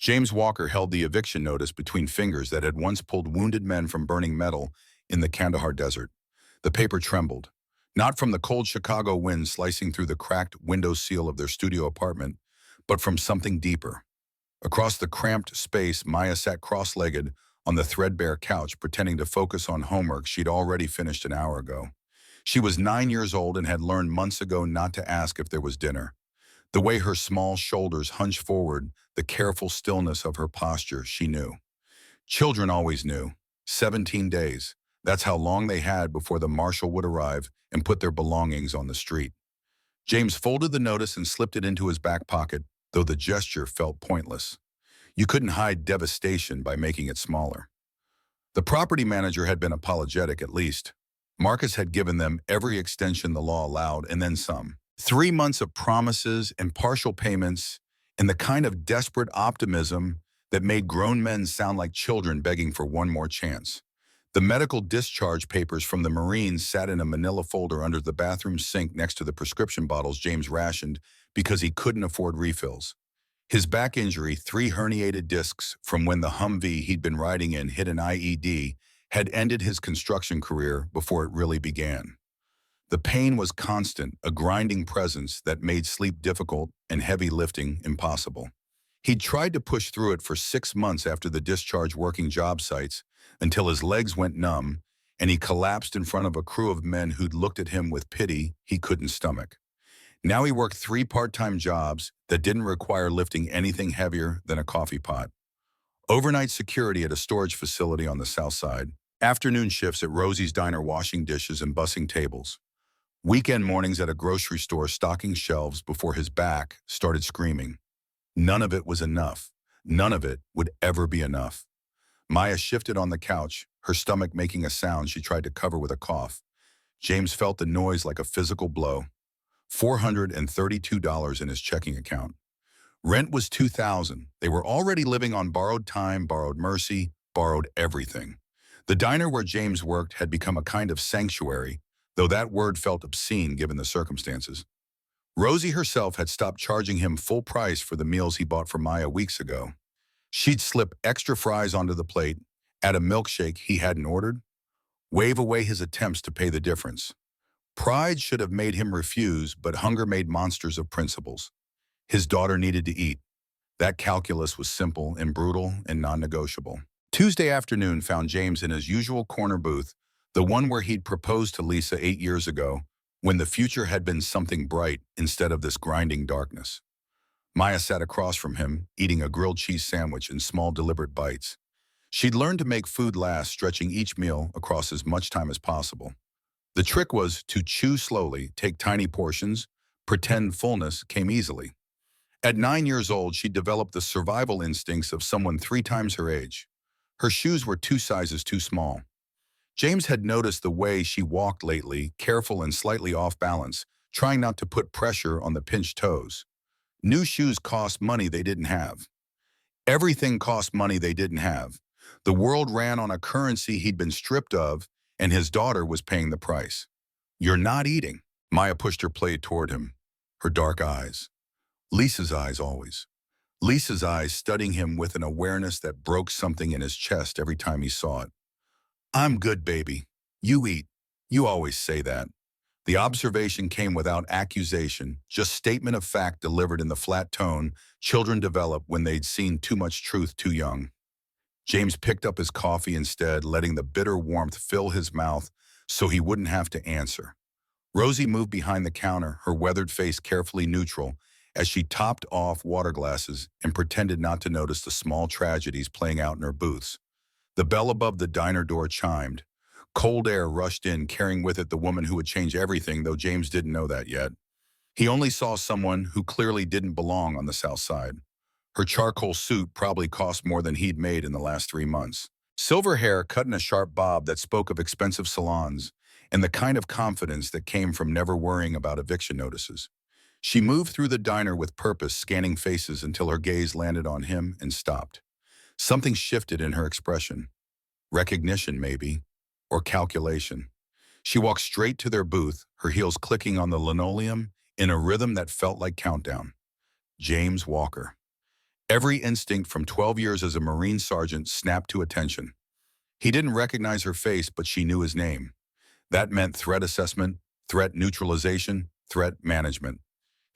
James Walker held the eviction notice between fingers that had once pulled wounded men from burning metal in the Kandahar desert. The paper trembled, not from the cold Chicago wind slicing through the cracked window seal of their studio apartment, but from something deeper. Across the cramped space, Maya sat cross-legged on the threadbare couch, pretending to focus on homework she'd already finished an hour ago. She was 9 years old and had learned months ago not to ask if there was dinner. The way her small shoulders hunched forward, the careful stillness of her posture, she knew. Children always knew. 17 days. That's how long they had before the marshal would arrive and put their belongings on the street. James folded the notice and slipped it into his back pocket, though the gesture felt pointless. You couldn't hide devastation by making it smaller. The property manager had been apologetic, at least. Marcus had given them every extension the law allowed, and then some. 3 months of promises and partial payments, and the kind of desperate optimism that made grown men sound like children begging for one more chance. The medical discharge papers from the Marines sat in a manila folder under the bathroom sink next to the prescription bottles James rationed because he couldn't afford refills. His back injury, 3 herniated discs from when the Humvee he'd been riding in hit an IED, had ended his construction career before it really began. The pain was constant, a grinding presence that made sleep difficult and heavy lifting impossible. He'd tried to push through it for 6 months after the discharge, working job sites, until his legs went numb and he collapsed in front of a crew of men who'd looked at him with pity he couldn't stomach. Now he worked 3 part-time jobs that didn't require lifting anything heavier than a coffee pot. Overnight security at a storage facility on the south side, afternoon shifts at Rosie's Diner washing dishes and bussing tables, weekend mornings at a grocery store stocking shelves before his back started screaming. None of it was enough. None of it would ever be enough. Maya shifted on the couch, her stomach making a sound she tried to cover with a cough. James felt the noise like a physical blow. $432 in his checking account. Rent was $2,000. They were already living on borrowed time, borrowed mercy, borrowed everything. The diner where James worked had become a kind of sanctuary, though that word felt obscene given the circumstances. Rosie herself had stopped charging him full price for the meals he bought for Maya weeks ago. She'd slip extra fries onto the plate, add a milkshake he hadn't ordered, wave away his attempts to pay the difference. Pride should have made him refuse, but hunger made monsters of principles. His daughter needed to eat. That calculus was simple and brutal and non-negotiable. Tuesday afternoon found James in his usual corner booth, the one where he'd proposed to Lisa 8 years ago, when the future had been something bright instead of this grinding darkness. Maya sat across from him, eating a grilled cheese sandwich in small, deliberate bites. She'd learned to make food last, stretching each meal across as much time as possible. The trick was to chew slowly, take tiny portions, pretend fullness came easily. At 9 years old, she developed the survival instincts of someone 3 times her age. Her shoes were 2 sizes too small. James had noticed the way she walked lately, careful and slightly off balance, trying not to put pressure on the pinched toes. New shoes cost money they didn't have. Everything cost money they didn't have. The world ran on a currency he'd been stripped of, and his daughter was paying the price. "You're not eating." Maya pushed her plate toward him, her dark eyes. Lisa's eyes always. Lisa's eyes studying him with an awareness that broke something in his chest every time he saw it. "I'm good, baby. You eat. You always say that." The observation came without accusation, just statement of fact delivered in the flat tone children develop when they'd seen too much truth too young. James picked up his coffee instead, letting the bitter warmth fill his mouth so he wouldn't have to answer. Rosie moved behind the counter, her weathered face carefully neutral, as she topped off water glasses and pretended not to notice the small tragedies playing out in her booths. The bell above the diner door chimed. Cold air rushed in, carrying with it the woman who would change everything, though James didn't know that yet. He only saw someone who clearly didn't belong on the south side. Her charcoal suit probably cost more than he'd made in the last 3 months. Silver hair cut in a sharp bob that spoke of expensive salons, and the kind of confidence that came from never worrying about eviction notices. She moved through the diner with purpose, scanning faces until her gaze landed on him and stopped. Something shifted in her expression. Recognition, maybe, or calculation. She walked straight to their booth, her heels clicking on the linoleum in a rhythm that felt like countdown. James Walker. Every instinct from 12 years as a Marine sergeant snapped to attention. He didn't recognize her face, but she knew his name. That meant threat assessment, threat neutralization, threat management.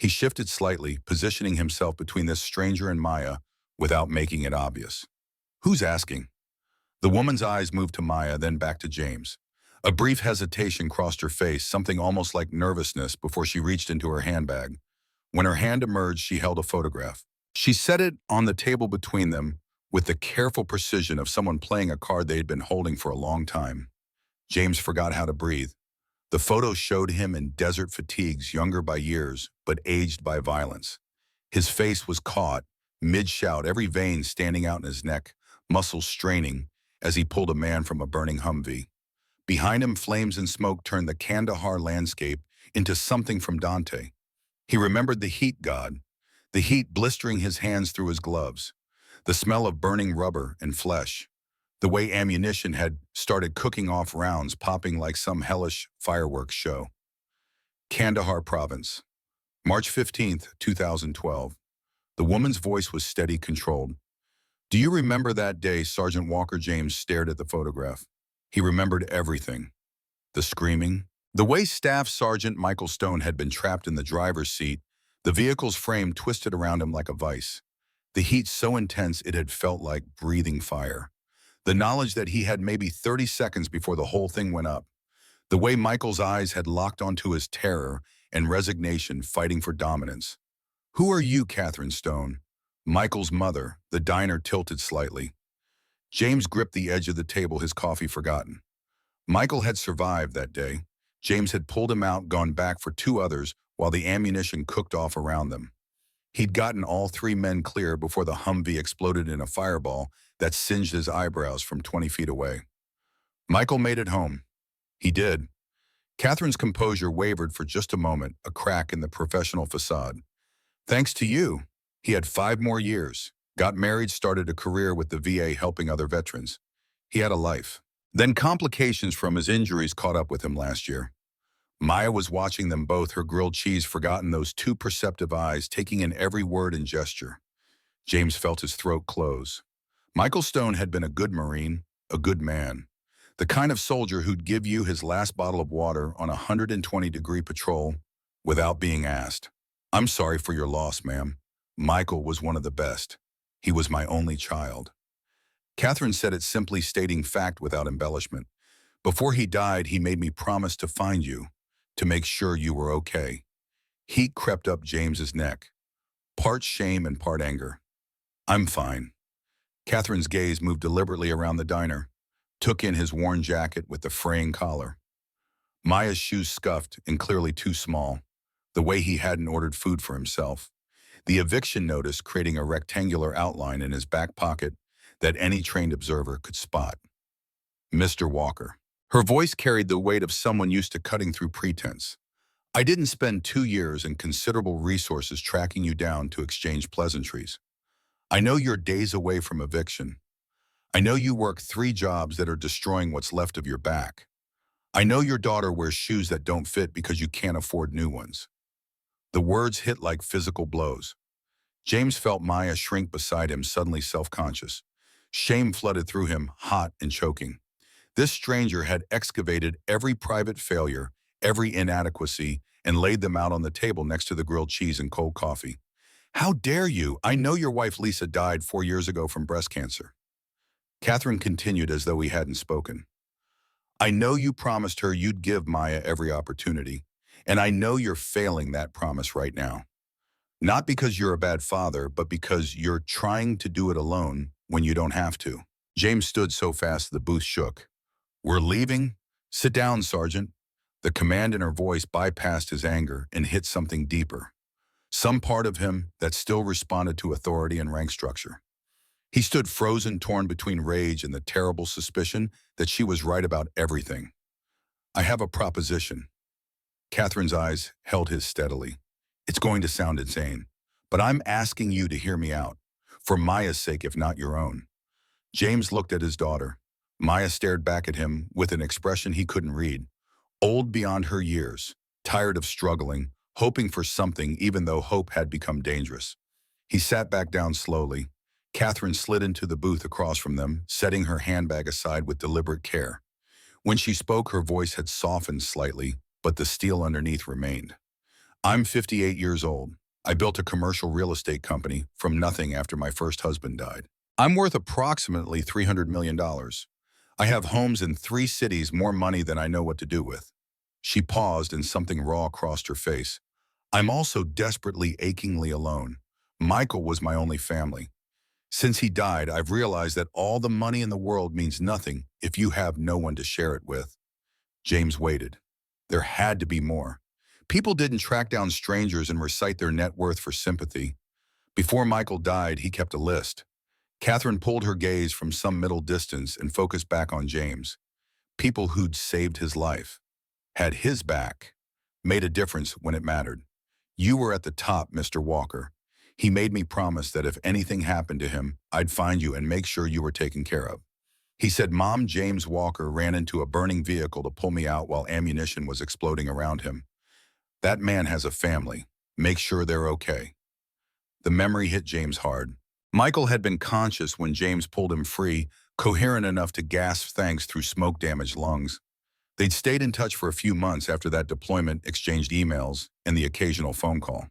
He shifted slightly, positioning himself between this stranger and Maya without making it obvious. Who's asking? The woman's eyes moved to Maya, then back to James. A brief hesitation crossed her face, something almost like nervousness before she reached into her handbag. When her hand emerged, she held a photograph. She set it on the table between them with the careful precision of someone playing a card they had been holding for a long time. James forgot how to breathe. The photo showed him in desert fatigues, younger by years, but aged by violence. His face was caught, mid-shout, every vein standing out in his neck, muscles straining as he pulled a man from a burning Humvee. Behind him, flames and smoke turned the Kandahar landscape into something from Dante. He remembered the heat god, the heat blistering his hands through his gloves, the smell of burning rubber and flesh, the way ammunition had started cooking off rounds, popping like some hellish fireworks show. Kandahar Province, March 15th, 2012. The woman's voice was steady, controlled. Do you remember that day? Sergeant Walker James stared at the photograph. He remembered everything. The screaming, the way Staff Sergeant Michael Stone had been trapped in the driver's seat, the vehicle's frame twisted around him like a vice. The heat so intense it had felt like breathing fire. The knowledge that he had maybe 30 seconds before the whole thing went up. The way Michael's eyes had locked onto his terror and resignation, fighting for dominance. Who are you, Catherine Stone? Michael's mother. The diner tilted slightly. James gripped the edge of the table, his coffee forgotten. Michael had survived that day. James had pulled him out, gone back for two others while the ammunition cooked off around them. He'd gotten all three men clear before the Humvee exploded in a fireball that singed his eyebrows from 20 feet away. Michael made it home. He did. Catherine's composure wavered for just a moment, a crack in the professional facade. Thanks to you, he had 5 more years, got married, started a career with the VA helping other veterans. He had a life. Then complications from his injuries caught up with him last year. Maya was watching them both, her grilled cheese forgotten, those two perceptive eyes taking in every word and gesture. James felt his throat close. Michael Stone had been a good Marine, a good man. The kind of soldier who'd give you his last bottle of water on a 120-degree patrol without being asked. I'm sorry for your loss, ma'am. Michael was one of the best. He was my only child. Catherine said it simply, stating fact without embellishment. Before he died, he made me promise to find you, to make sure you were okay. Heat crept up James's neck, part shame and part anger. I'm fine. Catherine's gaze moved deliberately around the diner, took in his worn jacket with the fraying collar. Maya's shoes scuffed and clearly too small, the way he hadn't ordered food for himself. The eviction notice creating a rectangular outline in his back pocket that any trained observer could spot. Mr. Walker. Her voice carried the weight of someone used to cutting through pretense. I didn't spend 2 years and considerable resources tracking you down to exchange pleasantries. I know you're days away from eviction. I know you work 3 jobs that are destroying what's left of your back. I know your daughter wears shoes that don't fit because you can't afford new ones. The words hit like physical blows. James felt Maya shrink beside him, suddenly self-conscious. Shame flooded through him, hot and choking. This stranger had excavated every private failure, every inadequacy, and laid them out on the table next to the grilled cheese and cold coffee. How dare you? I know your wife Lisa died 4 years ago from breast cancer. Catherine continued as though he hadn't spoken. I know you promised her you'd give Maya every opportunity, and I know you're failing that promise right now. Not because you're a bad father, but because you're trying to do it alone when you don't have to. James stood so fast the booth shook. We're leaving? Sit down, Sergeant. The command in her voice bypassed his anger and hit something deeper. Some part of him that still responded to authority and rank structure. He stood frozen, torn between rage and the terrible suspicion that she was right about everything. I have a proposition. Catherine's eyes held his steadily. It's going to sound insane, but I'm asking you to hear me out, for Maya's sake if not your own. James looked at his daughter. Maya stared back at him with an expression he couldn't read. Old beyond her years, tired of struggling, hoping for something even though hope had become dangerous. He sat back down slowly. Catherine slid into the booth across from them, setting her handbag aside with deliberate care. When she spoke, her voice had softened slightly, but the steel underneath remained. I'm 58 years old. I built a commercial real estate company from nothing after my first husband died. I'm worth approximately $300 million. I have homes in 3 cities, more money than I know what to do with. She paused and something raw crossed her face. I'm also desperately, achingly alone. Michael was my only family. Since he died, I've realized that all the money in the world means nothing if you have no one to share it with. James waited. There had to be more. People didn't track down strangers and recite their net worth for sympathy. Before Michael died, he kept a list. Catherine pulled her gaze from some middle distance and focused back on James. People who'd saved his life, had his back, made a difference when it mattered. You were at the top, Mr. Walker. He made me promise that if anything happened to him, I'd find you and make sure you were taken care of. He said Mom James Walker ran into a burning vehicle to pull me out while ammunition was exploding around him. That man has a family. Make sure they're okay. The memory hit James hard. Michael had been conscious when James pulled him free, coherent enough to gasp thanks through smoke-damaged lungs. They'd stayed in touch for a few months after that deployment, exchanged emails, and the occasional phone call.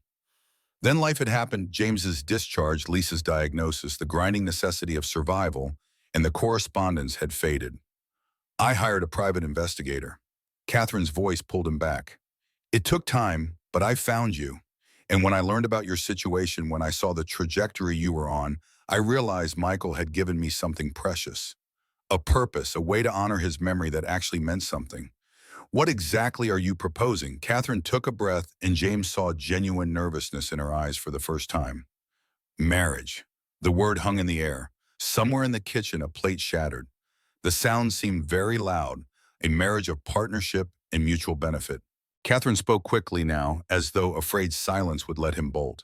Then life had happened. James's discharge, Lisa's diagnosis, the grinding necessity of survival, and the correspondence had faded. I hired a private investigator. Catherine's voice pulled him back. It took time, but I found you. And when I learned about your situation, when I saw the trajectory you were on, I realized Michael had given me something precious. A purpose, a way to honor his memory that actually meant something. What exactly are you proposing? Catherine took a breath, and James saw genuine nervousness in her eyes for the first time. Marriage. The word hung in the air. Somewhere in the kitchen, a plate shattered. The sound seemed very loud, a marriage of partnership and mutual benefit. Catherine spoke quickly now, as though afraid silence would let him bolt.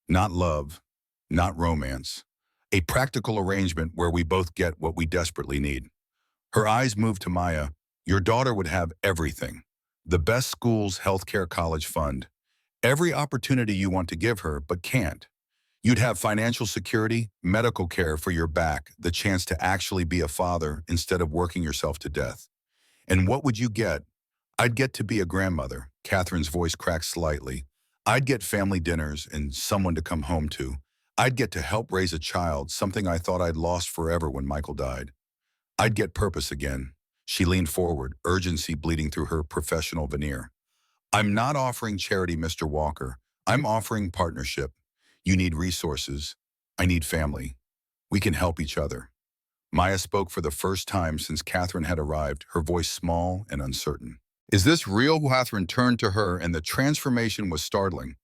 Not love, not romance. A practical arrangement where we both get what we desperately need. Her eyes moved to Maya. Your daughter would have everything. The best schools, healthcare, college fund. Every opportunity you want to give her, but can't. You'd have financial security, medical care for your back, the chance to actually be a father instead of working yourself to death. And what would you get? I'd get to be a grandmother. Catherine's voice cracked slightly. I'd get family dinners and someone to come home to. I'd get to help raise a child, something I thought I'd lost forever when Michael died. I'd get purpose again. She leaned forward, urgency bleeding through her professional veneer. I'm not offering charity, Mr. Walker. I'm offering partnership. You need resources. I need family. We can help each other. Maya spoke for the first time since Catherine had arrived, her voice small and uncertain. Is this real? Catherine turned to her, and the transformation was startling.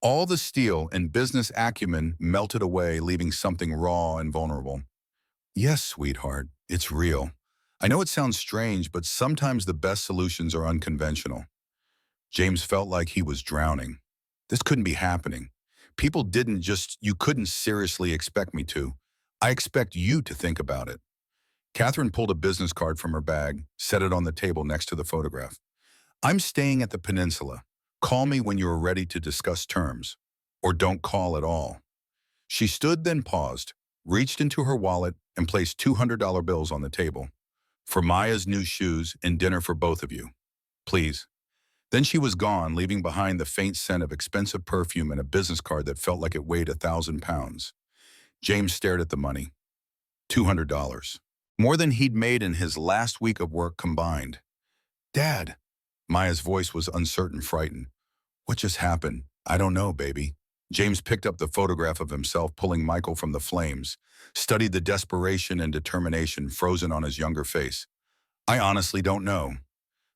All the steel and business acumen melted away, leaving something raw and vulnerable. Yes, sweetheart, it's real. I know it sounds strange, but sometimes the best solutions are unconventional. James felt like he was drowning. This couldn't be happening. You couldn't seriously expect me to. I expect you to think about it. Catherine pulled a business card from her bag, set it on the table next to the photograph. I'm staying at the Peninsula. Call me when you are ready to discuss terms. Or don't call at all. She stood, then paused, reached into her wallet, and placed $200 bills on the table. For Maya's new shoes and dinner for both of you. Please. Then she was gone, leaving behind the faint scent of expensive perfume and a business card that felt like it weighed 1,000 pounds. James stared at the money. $200. More than he'd made in his last week of work combined. Dad. Maya's voice was uncertain, frightened. What just happened? I don't know, baby. James picked up the photograph of himself pulling Michael from the flames, studied the desperation and determination frozen on his younger face. I honestly don't know.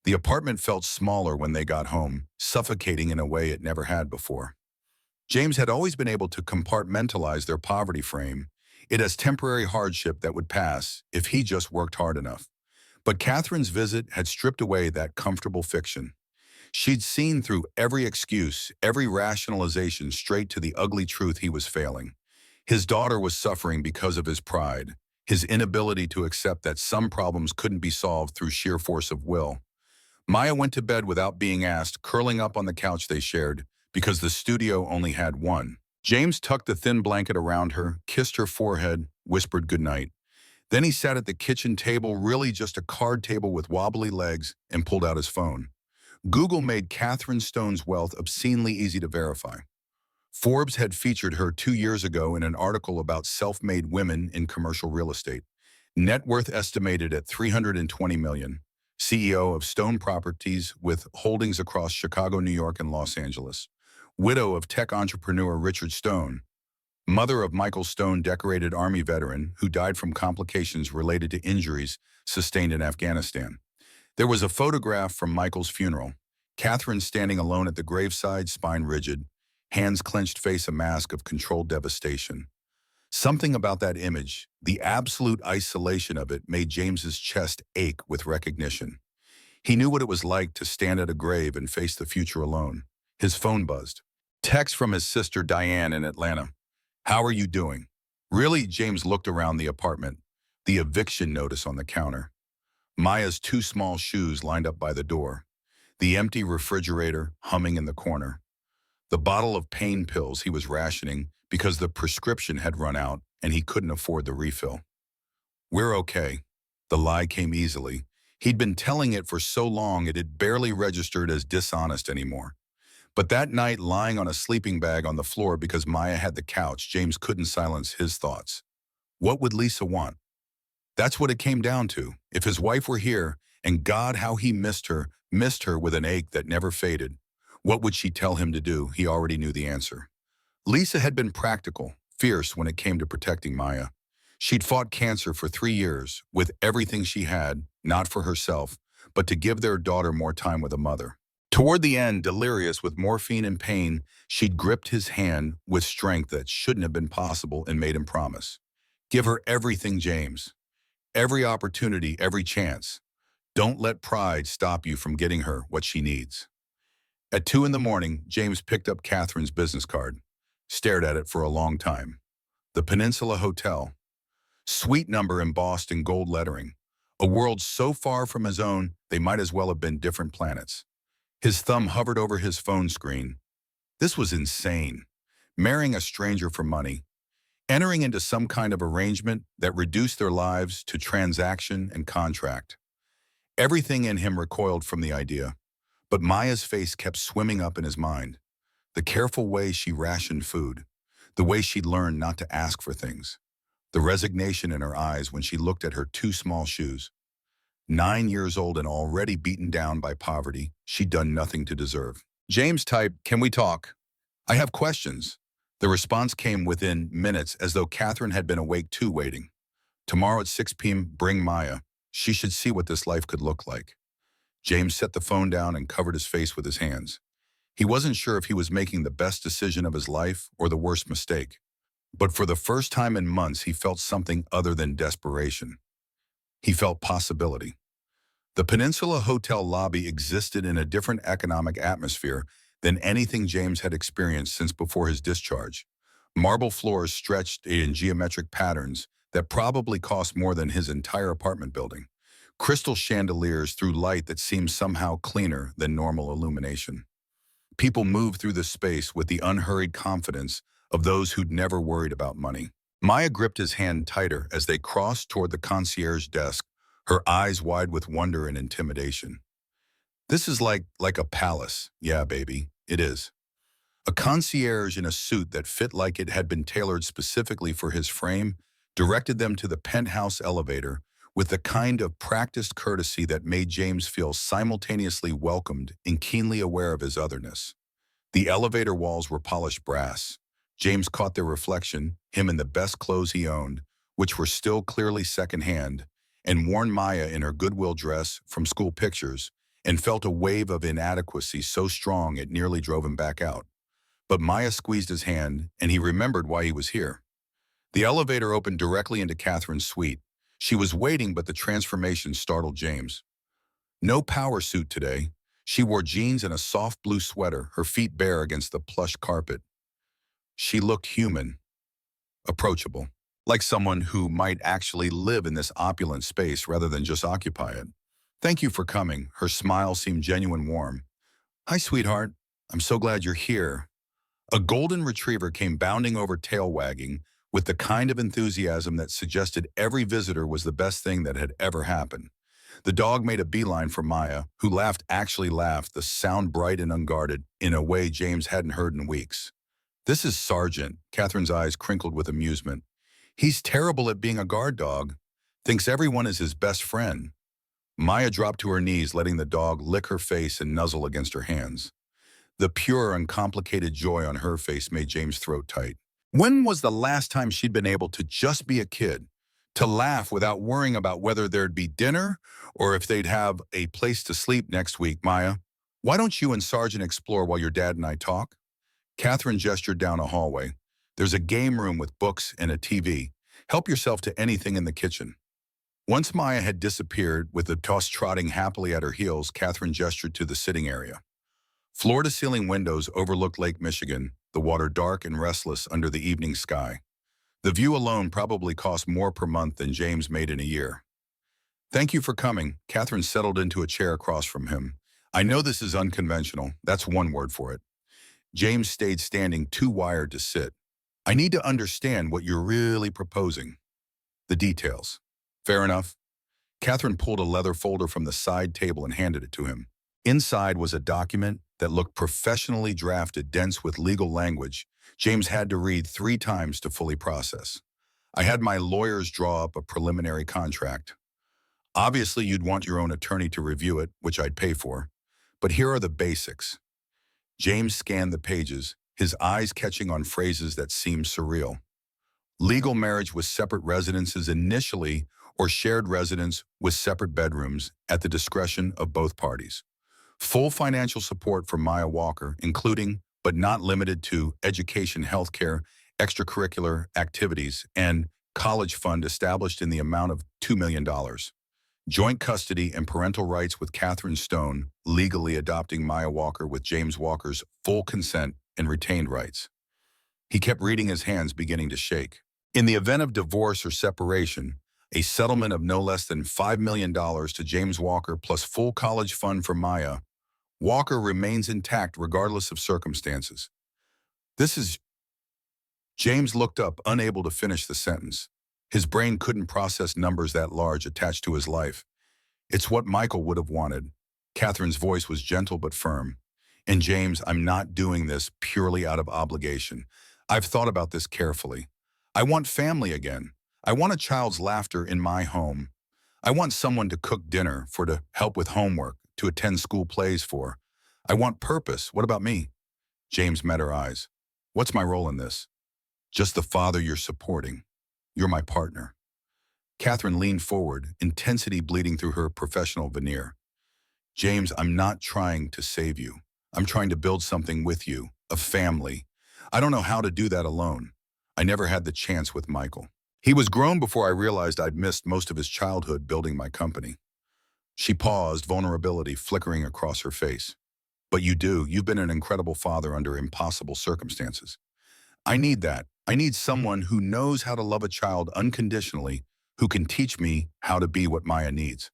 The apartment felt smaller when they got home, suffocating in a way it never had before. James had always been able to compartmentalize their poverty frame, it as temporary hardship that would pass if he just worked hard enough. But Catherine's visit had stripped away that comfortable fiction. She'd seen through every excuse, every rationalization straight to the ugly truth he was failing. His daughter was suffering because of his pride, his inability to accept that some problems couldn't be solved through sheer force of will. Maya went to bed without being asked, curling up on the couch they shared, because the studio only had one. James tucked the thin blanket around her, kissed her forehead, whispered goodnight. Then he sat at the kitchen table, really just a card table with wobbly legs, and pulled out his phone. Google made Catherine Stone's wealth obscenely easy to verify. Forbes had featured her 2 years ago in an article about self-made women in commercial real estate. Net worth estimated at $320 million. CEO of Stone Properties with holdings across Chicago, New York, and Los Angeles. Widow of tech entrepreneur Richard Stone. Mother of Michael Stone, decorated Army veteran who died from complications related to injuries sustained in Afghanistan. There was a photograph from Michael's funeral. Catherine standing alone at the graveside, spine rigid, hands clenched, face a mask of controlled devastation. Something about that image, the absolute isolation of it, made James's chest ache with recognition. He knew what it was like to stand at a grave and face the future alone. His phone buzzed. Text from his sister Diane in Atlanta. "How are you doing?" Really, James looked around the apartment, the eviction notice on the counter. Maya's two small shoes lined up by the door. The empty refrigerator humming in the corner. The bottle of pain pills he was rationing because the prescription had run out and he couldn't afford the refill. "We're okay." The lie came easily. He'd been telling it for so long it had barely registered as dishonest anymore. But that night, lying on a sleeping bag on the floor because Maya had the couch, James couldn't silence his thoughts. What would Lisa want? That's what it came down to. If his wife were here, and God, how he missed her with an ache that never faded, what would she tell him to do? He already knew the answer. Lisa had been practical, fierce when it came to protecting Maya. She'd fought cancer for 3 years, with everything she had, not for herself, but to give their daughter more time with a mother. Toward the end, delirious with morphine and pain, she'd gripped his hand with strength that shouldn't have been possible and made him promise. Give her everything, James. Every opportunity, every chance. Don't let pride stop you from getting her what she needs. At 2 in the morning, James picked up Catherine's business card, stared at it for a long time. The Peninsula Hotel. Suite number embossed in gold lettering. A world so far from his own, they might as well have been different planets. His thumb hovered over his phone screen. This was insane. Marrying a stranger for money. Entering into some kind of arrangement that reduced their lives to transaction and contract. Everything in him recoiled from the idea. But Maya's face kept swimming up in his mind. The careful way she rationed food. The way she'd learned not to ask for things. The resignation in her eyes when she looked at her two small shoes. 9 years old and already beaten down by poverty, she'd done nothing to deserve. James typed, "Can we talk? I have questions." The response came within minutes, as though Catherine had been awake too, waiting. "Tomorrow at 6 p.m., bring Maya. She should see what this life could look like." James set the phone down and covered his face with his hands. He wasn't sure if he was making the best decision of his life or the worst mistake. But for the first time in months, he felt something other than desperation. He felt possibility. The Peninsula Hotel lobby existed in a different economic atmosphere than anything James had experienced since before his discharge. Marble floors stretched in geometric patterns that probably cost more than his entire apartment building. Crystal chandeliers threw light that seemed somehow cleaner than normal illumination. People moved through the space with the unhurried confidence of those who'd never worried about money. Maya gripped his hand tighter as they crossed toward the concierge desk, her eyes wide with wonder and intimidation. "This is like a palace." "Yeah, baby, it is." A concierge in a suit that fit like it had been tailored specifically for his frame directed them to the penthouse elevator with the kind of practiced courtesy that made James feel simultaneously welcomed and keenly aware of his otherness. The elevator walls were polished brass. James caught their reflection, him in the best clothes he owned, which were still clearly secondhand, and worn Maya in her Goodwill dress from school pictures, and felt a wave of inadequacy so strong it nearly drove him back out. But Maya squeezed his hand, and he remembered why he was here. The elevator opened directly into Catherine's suite. She was waiting, but the transformation startled James. No power suit today. She wore jeans and a soft blue sweater, her feet bare against the plush carpet. She looked human, approachable, like someone who might actually live in this opulent space rather than just occupy it. "Thank you for coming." Her smile seemed genuine warm. "Hi, sweetheart. I'm so glad you're here. A golden retriever came bounding over, tail wagging, with the kind of enthusiasm that suggested every visitor was the best thing that had ever happened. The dog made a beeline for Maya, who actually laughed, the sound bright and unguarded, in a way James hadn't heard in weeks. "This is Sergeant." Catherine's eyes crinkled with amusement. "He's terrible at being a guard dog. Thinks everyone is his best friend." Maya dropped to her knees, letting the dog lick her face and nuzzle against her hands. The pure, uncomplicated joy on her face made James' throat tight. When was the last time she'd been able to just be a kid? To laugh without worrying about whether there'd be dinner or if they'd have a place to sleep next week. "Maya, why don't you and Sergeant explore while your dad and I talk?" Catherine gestured down a hallway. "There's a game room with books and a TV. Help yourself to anything in the kitchen." Once Maya had disappeared, with the toss trotting happily at her heels, Catherine gestured to the sitting area. Floor-to-ceiling windows overlooked Lake Michigan, the water dark and restless under the evening sky. The view alone probably cost more per month than James made in a year. "Thank you for coming." Catherine settled into a chair across from him. "I know this is unconventional. That's one word for it." James stayed standing, too wired to sit. "I need to understand what you're really proposing. The details." "Fair enough." Catherine pulled a leather folder from the side table and handed it to him. Inside was a document that looked professionally drafted, dense with legal language James had to read 3 times to fully process. "I had my lawyers draw up a preliminary contract. Obviously, you'd want your own attorney to review it, which I'd pay for. But here are the basics." James scanned the pages, his eyes catching on phrases that seemed surreal. Legal marriage with separate residences initially, or shared residence with separate bedrooms at the discretion of both parties. Full financial support for Maya Walker, including, but not limited to, education, healthcare, extracurricular activities, and college fund established in the amount of $2 million. Joint custody and parental rights with Catherine Stone, legally adopting Maya Walker with James Walker's full consent and retained rights. He kept reading, his hands beginning to shake. In the event of divorce or separation, a settlement of no less than $5 million to James Walker plus full college fund for Maya. Walker remains intact regardless of circumstances. This is... James looked up, unable to finish the sentence. His brain couldn't process numbers that large attached to his life. "It's what Michael would have wanted." Catherine's voice was gentle but firm. "And James, I'm not doing this purely out of obligation. I've thought about this carefully. I want family again. I want a child's laughter in my home. I want someone to cook dinner for, to help with homework, to attend school plays for. I want purpose. What about me?" James met her eyes. "What's my role in this?" "Just the father you're supporting. You're my partner." Catherine leaned forward, intensity bleeding through her professional veneer. "James, I'm not trying to save you. I'm trying to build something with you, a family. I don't know how to do that alone. I never had the chance with Michael. He was grown before I realized I'd missed most of his childhood building my company." She paused, vulnerability flickering across her face. "But you do. You've been an incredible father under impossible circumstances. I need that. I need someone who knows how to love a child unconditionally, who can teach me how to be what Maya needs."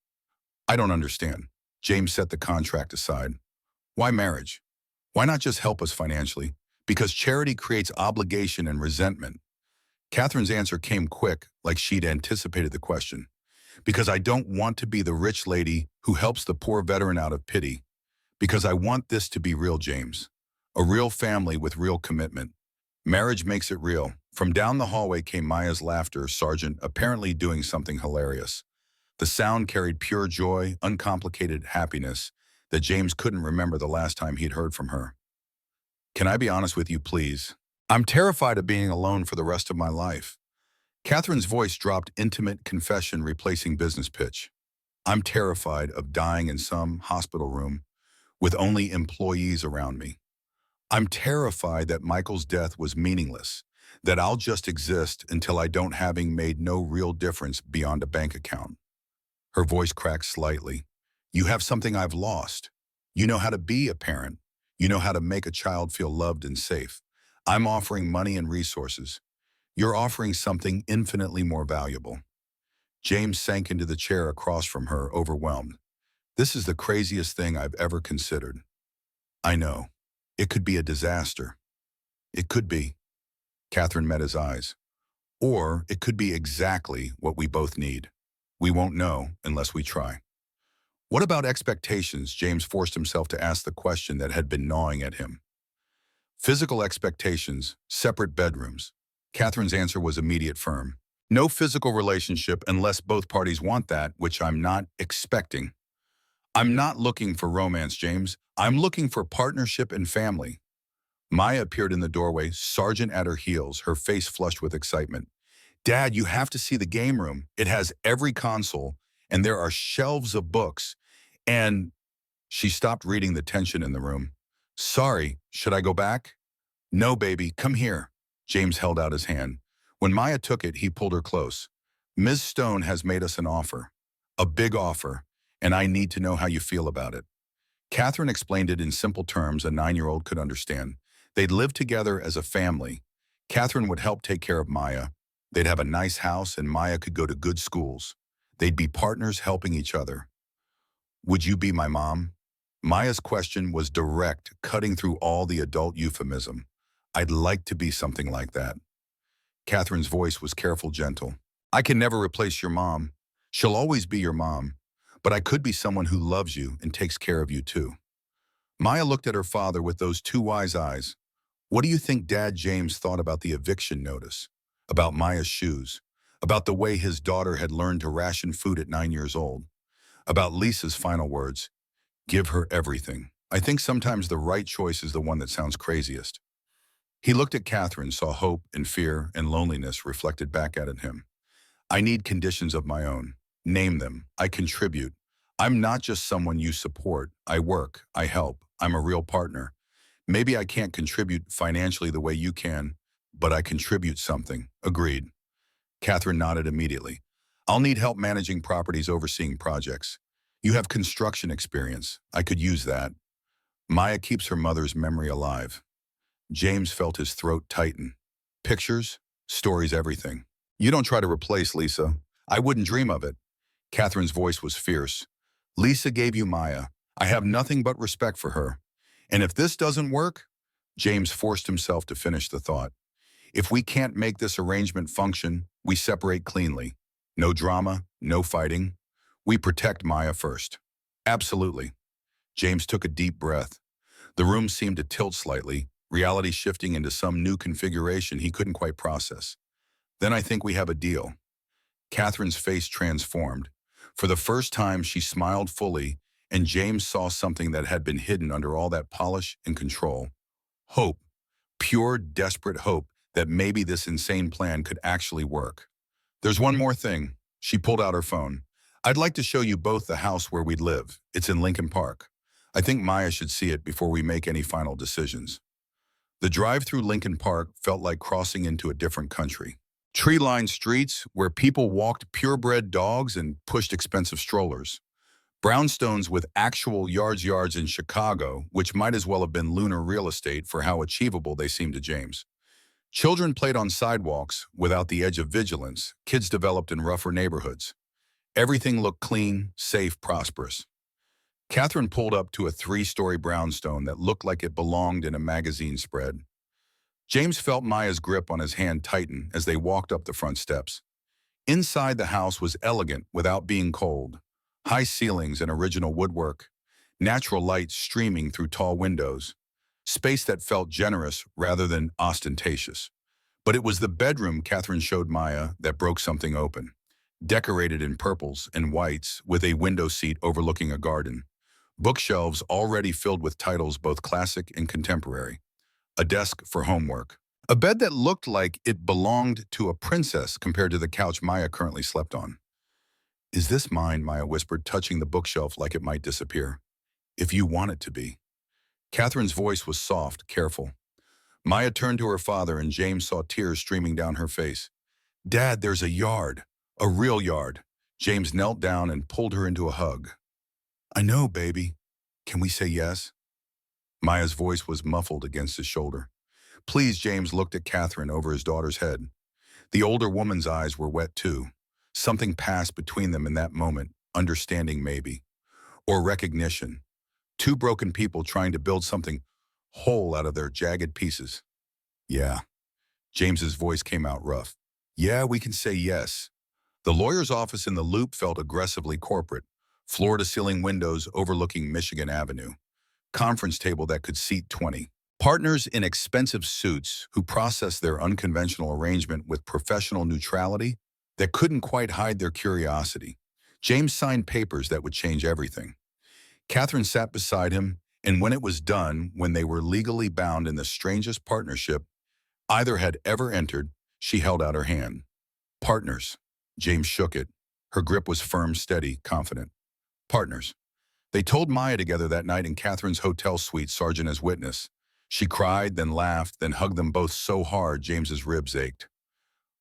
"I don't understand." James set the contract aside. "Why marriage? Why not just help us financially? Because charity creates obligation and resentment." Catherine's answer came quick, like she'd anticipated the question. "Because I don't want to be the rich lady who helps the poor veteran out of pity. Because I want this to be real, James. A real family with real commitment. Marriage makes it real." From down the hallway came Maya's laughter, Sergeant, apparently doing something hilarious. The sound carried pure joy, uncomplicated happiness that James couldn't remember the last time he'd heard from her. "Can I be honest with you, please? I'm terrified of being alone for the rest of my life." Catherine's voice dropped, intimate confession replacing business pitch. "I'm terrified of dying in some hospital room with only employees around me. I'm terrified that Michael's death was meaningless, that I'll just exist until I don't, having made no real difference beyond a bank account." Her voice cracked slightly. "You have something I've lost. You know how to be a parent. You know how to make a child feel loved and safe. I'm offering money and resources. You're offering something infinitely more valuable." James sank into the chair across from her, overwhelmed. "This is the craziest thing I've ever considered." "I know. It could be a disaster." It could be. Catherine met his eyes. Or it could be exactly what we both need. We won't know unless we try. What about expectations? James forced himself to ask the question that had been gnawing at him. Physical expectations, separate bedrooms. Catherine's answer was immediate firm. No physical relationship unless both parties want that, which I'm not expecting. I'm not looking for romance, James. I'm looking for partnership and family. Maya appeared in the doorway, sergeant at her heels, her face flushed with excitement. Dad, you have to see the game room. It has every console, and there are shelves of books. And she stopped reading the tension in the room. Sorry, should I go back? No, baby, come here. James held out his hand. When Maya took it, he pulled her close. Ms. Stone has made us an offer. A big offer, and I need to know how you feel about it. Catherine explained it in simple terms a 9-year-old could understand. They'd live together as a family. Catherine would help take care of Maya. They'd have a nice house, and Maya could go to good schools. They'd be partners helping each other. Would you be my mom? Maya's question was direct, cutting through all the adult euphemism. I'd like to be something like that. Catherine's voice was careful, gentle. I can never replace your mom. She'll always be your mom. But I could be someone who loves you and takes care of you too. Maya looked at her father with those two wise eyes. What do you think Dad James thought about the eviction notice? About Maya's shoes? About the way his daughter had learned to ration food at 9 years old? About Lisa's final words? Give her everything. I think sometimes the right choice is the one that sounds craziest. He looked at Catherine, saw hope and fear and loneliness reflected back at him. I need conditions of my own. Name them. I contribute. I'm not just someone you support. I work. I help. I'm a real partner. Maybe I can't contribute financially the way you can, but I contribute something. Agreed. Catherine nodded immediately. I'll need help managing properties, overseeing projects. You have construction experience. I could use that. Maya keeps her mother's memory alive. James felt his throat tighten. Pictures, stories, everything. You don't try to replace Lisa. I wouldn't dream of it. Catherine's voice was fierce. Lisa gave you Maya. I have nothing but respect for her. And if this doesn't work, James forced himself to finish the thought. If we can't make this arrangement function, we separate cleanly. No drama, no fighting. We protect Maya first. Absolutely. James took a deep breath. The room seemed to tilt slightly, reality shifting into some new configuration he couldn't quite process. Then I think we have a deal. Catherine's face transformed. For the first time, she smiled fully, and James saw something that had been hidden under all that polish and control. Hope. Pure, desperate hope that maybe this insane plan could actually work. There's one more thing. She pulled out her phone. I'd like to show you both the house where we'd live. It's in Lincoln Park. I think Maya should see it before we make any final decisions. The drive through Lincoln Park felt like crossing into a different country. Tree-lined streets where people walked purebred dogs and pushed expensive strollers. Brownstones with actual yards in Chicago, which might as well have been lunar real estate for how achievable they seemed to James. Children played on sidewalks without the edge of vigilance. Kids developed in rougher neighborhoods. Everything looked clean, safe, prosperous. Catherine pulled up to a 3-story brownstone that looked like it belonged in a magazine spread. James felt Maya's grip on his hand tighten as they walked up the front steps. Inside the house was elegant without being cold. High ceilings and original woodwork. Natural light streaming through tall windows. Space that felt generous rather than ostentatious. But it was the bedroom Catherine showed Maya that broke something open. Decorated in purples and whites with a window seat overlooking a garden. Bookshelves already filled with titles both classic and contemporary. A desk for homework. A bed that looked like it belonged to a princess compared to the couch Maya currently slept on. Is this mine? Maya whispered, touching the bookshelf like it might disappear. If you want it to be. Catherine's voice was soft, careful. Maya turned to her father and James saw tears streaming down her face. Dad, there's a yard. A real yard. James knelt down and pulled her into a hug. I know, baby. Can we say yes? Maya's voice was muffled against his shoulder. Please, James looked at Catherine over his daughter's head. The older woman's eyes were wet too. Something passed between them in that moment, understanding maybe. Or recognition. Two broken people trying to build something whole out of their jagged pieces. Yeah. James's voice came out rough. Yeah, we can say yes. The lawyer's office in the Loop felt aggressively corporate. Floor-to-ceiling windows overlooking Michigan Avenue. Conference table that could seat 20. Partners in expensive suits who processed their unconventional arrangement with professional neutrality that couldn't quite hide their curiosity. James signed papers that would change everything. Catherine sat beside him, and when it was done, when they were legally bound in the strangest partnership either had ever entered, she held out her hand. Partners. James shook it. Her grip was firm, steady, confident. Partners. They told Maya together that night in Catherine's hotel suite, Sargent as witness. She cried, then laughed, then hugged them both so hard James's ribs ached.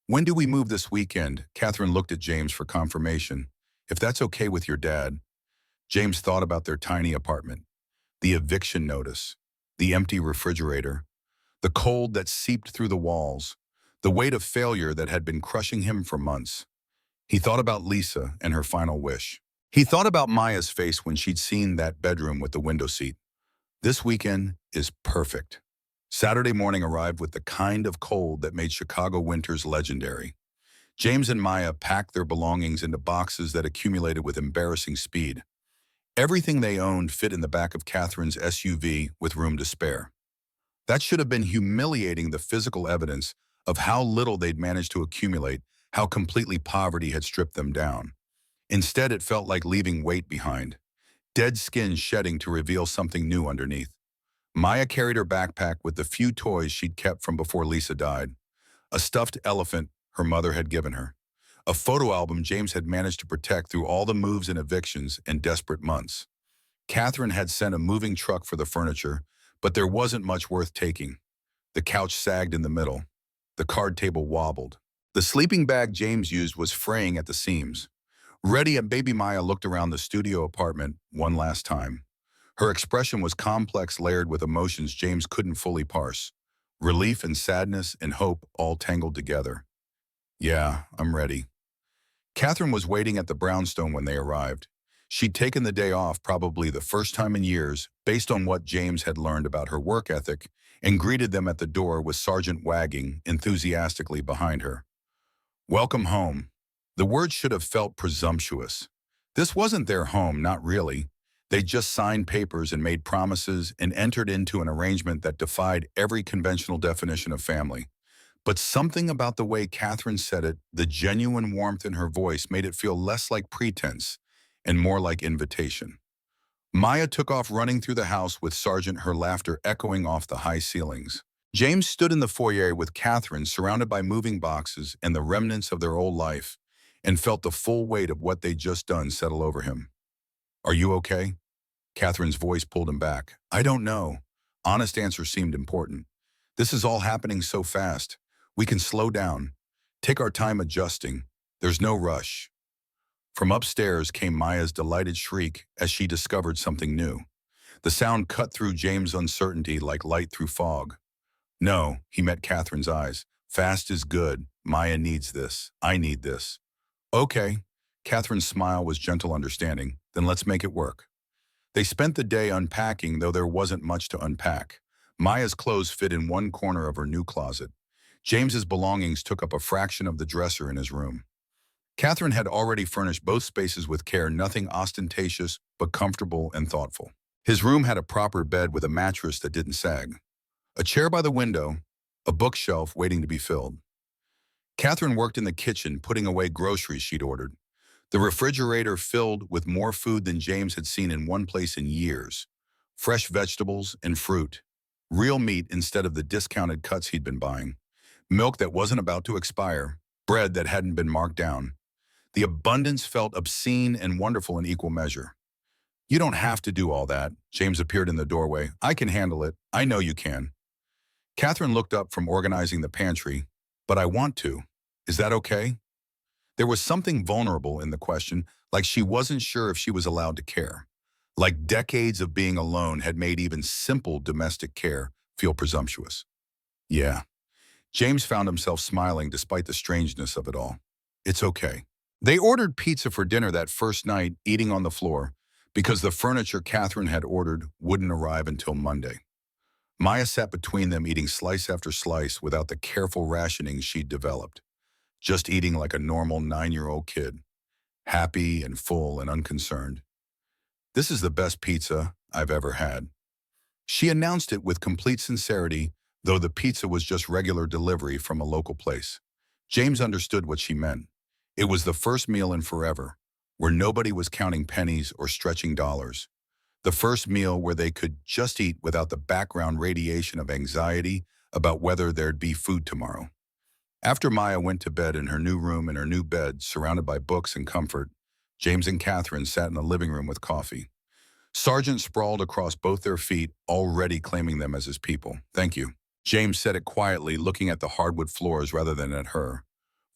When do we move this weekend? Catherine looked at James for confirmation. If that's okay with your dad. James thought about their tiny apartment, the eviction notice, the empty refrigerator, the cold that seeped through the walls, the weight of failure that had been crushing him for months. He thought about Lisa and her final wish. He thought about Maya's face when she'd seen that bedroom with the window seat. This weekend is perfect. Saturday morning arrived with the kind of cold that made Chicago winters legendary. James and Maya packed their belongings into boxes that accumulated with embarrassing speed. Everything they owned fit in the back of Catherine's SUV with room to spare. That should have been humiliating, the physical evidence of how little they'd managed to accumulate, how completely poverty had stripped them down. Instead, it felt like leaving weight behind, dead skin shedding to reveal something new underneath. Maya carried her backpack with the few toys she'd kept from before Lisa died. A stuffed elephant her mother had given her. A photo album James had managed to protect through all the moves and evictions and desperate months. Catherine had sent a moving truck for the furniture, but there wasn't much worth taking. The couch sagged in the middle. The card table wobbled. The sleeping bag James used was fraying at the seams. Ready, and baby Maya looked around the studio apartment one last time. Her expression was complex, layered with emotions James couldn't fully parse. Relief and sadness and hope all tangled together. Yeah, I'm ready. Catherine was waiting at the brownstone when they arrived. She'd taken the day off, probably the first time in years, based on what James had learned about her work ethic, and greeted them at the door with Sergeant wagging enthusiastically behind her. Welcome home. The word should have felt presumptuous. This wasn't their home, not really. They just signed papers and made promises and entered into an arrangement that defied every conventional definition of family. But something about the way Catherine said it, the genuine warmth in her voice, made it feel less like pretense and more like invitation. Maya took off running through the house with Sergeant, her laughter echoing off the high ceilings. James stood in the foyer with Catherine, surrounded by moving boxes and the remnants of their old life, and felt the full weight of what they'd just done settle over him. Are you okay? Catherine's voice pulled him back. I don't know. Honest answer seemed important. This is all happening so fast. We can slow down. Take our time adjusting. There's no rush. From upstairs came Maya's delighted shriek as she discovered something new. The sound cut through James' uncertainty like light through fog. No, he met Catherine's eyes. Fast is good. Maya needs this. I need this. Okay. Catherine's smile was gentle understanding. Then let's make it work. They spent the day unpacking, though there wasn't much to unpack. Maya's clothes fit in one corner of her new closet. James's belongings took up a fraction of the dresser in his room. Catherine had already furnished both spaces with care, nothing ostentatious, but comfortable and thoughtful. His room had a proper bed with a mattress that didn't sag, a chair by the window, a bookshelf waiting to be filled. Catherine worked in the kitchen, putting away groceries she'd ordered. The refrigerator filled with more food than James had seen in one place in years. Fresh vegetables and fruit. Real meat instead of the discounted cuts he'd been buying. Milk that wasn't about to expire. Bread that hadn't been marked down. The abundance felt obscene and wonderful in equal measure. You don't have to do all that. James appeared in the doorway. I can handle it. I know you can. Catherine looked up from organizing the pantry. But I want to. Is that okay? There was something vulnerable in the question, like she wasn't sure if she was allowed to care. Like decades of being alone had made even simple domestic care feel presumptuous. Yeah. James found himself smiling despite the strangeness of it all. It's okay. They ordered pizza for dinner that first night, eating on the floor, because the furniture Catherine had ordered wouldn't arrive until Monday. Maya sat between them eating slice after slice without the careful rationing she'd developed, just eating like a normal 9-year-old kid, happy and full and unconcerned. "This is the best pizza I've ever had." She announced it with complete sincerity, though the pizza was just regular delivery from a local place. James understood what she meant. It was the first meal in forever, where nobody was counting pennies or stretching dollars. The first meal where they could just eat without the background radiation of anxiety about whether there'd be food tomorrow. After Maya went to bed in her new room in her new bed, surrounded by books and comfort, James and Catherine sat in the living room with coffee. Sargent sprawled across both their feet, already claiming them as his people. "Thank you." James said it quietly, looking at the hardwood floors rather than at her.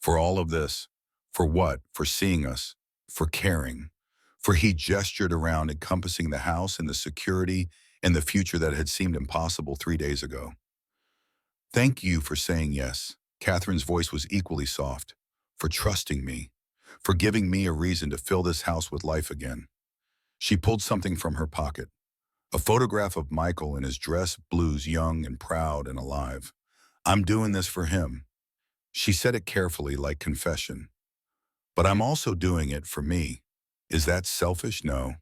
"For all of this. For what? For seeing us. For caring." For he gestured around, encompassing the house and the security and the future that had seemed impossible 3 days ago. "Thank you for saying yes." Catherine's voice was equally soft. "For trusting me. For giving me a reason to fill this house with life again." She pulled something from her pocket. A photograph of Michael in his dress blues, young and proud and alive. "I'm doing this for him." She said it carefully, like confession. "But I'm also doing it for me." Is that selfish? No.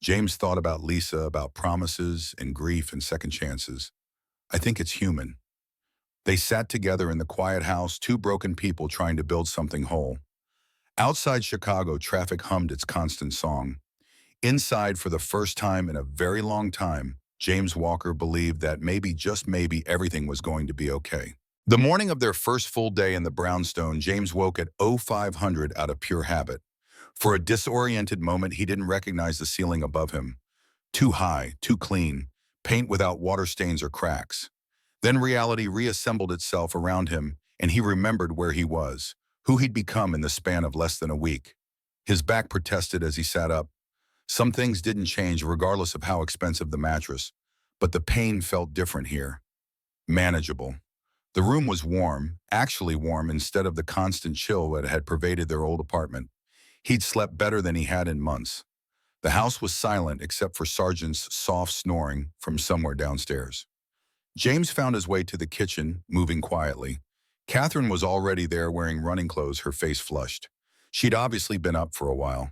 James thought about Lisa, about promises and grief and second chances. "I think it's human." They sat together in the quiet house, two broken people trying to build something whole. Outside Chicago, traffic hummed its constant song. Inside, for the first time in a very long time, James Walker believed that maybe, just maybe, everything was going to be okay. The morning of their first full day in the brownstone, James woke at 0500 out of pure habit. For a disoriented moment, he didn't recognize the ceiling above him. Too high, too clean, paint without water stains or cracks. Then reality reassembled itself around him, and he remembered where he was, who he'd become in the span of less than a week. His back protested as he sat up. Some things didn't change regardless of how expensive the mattress, but the pain felt different here. Manageable. The room was warm, actually warm instead of the constant chill that had pervaded their old apartment. He'd slept better than he had in months. The house was silent except for Sargent's soft snoring from somewhere downstairs. James found his way to the kitchen, moving quietly. Catherine was already there wearing running clothes, her face flushed. She'd obviously been up for a while.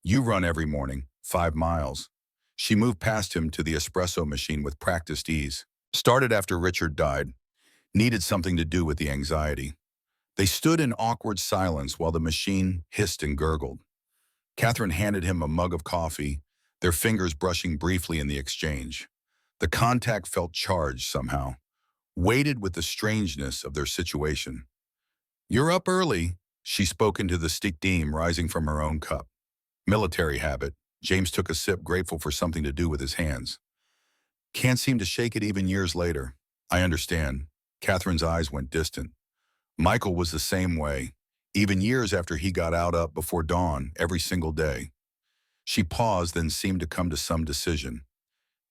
"You run every morning, 5 miles. She moved past him to the espresso machine with practiced ease. Started after Richard died. Needed something to do with the anxiety. They stood in awkward silence while the machine hissed and gurgled. Catherine handed him a mug of coffee, their fingers brushing briefly in the exchange. The contact felt charged somehow, weighted with the strangeness of their situation. "You're up early," she spoke into the steam rising from her own cup. Military habit. James took a sip, grateful for something to do with his hands. "Can't seem to shake it even years later." "I understand." Catherine's eyes went distant. Michael was the same way, even years after he got out up before dawn every single day. She paused, then seemed to come to some decision.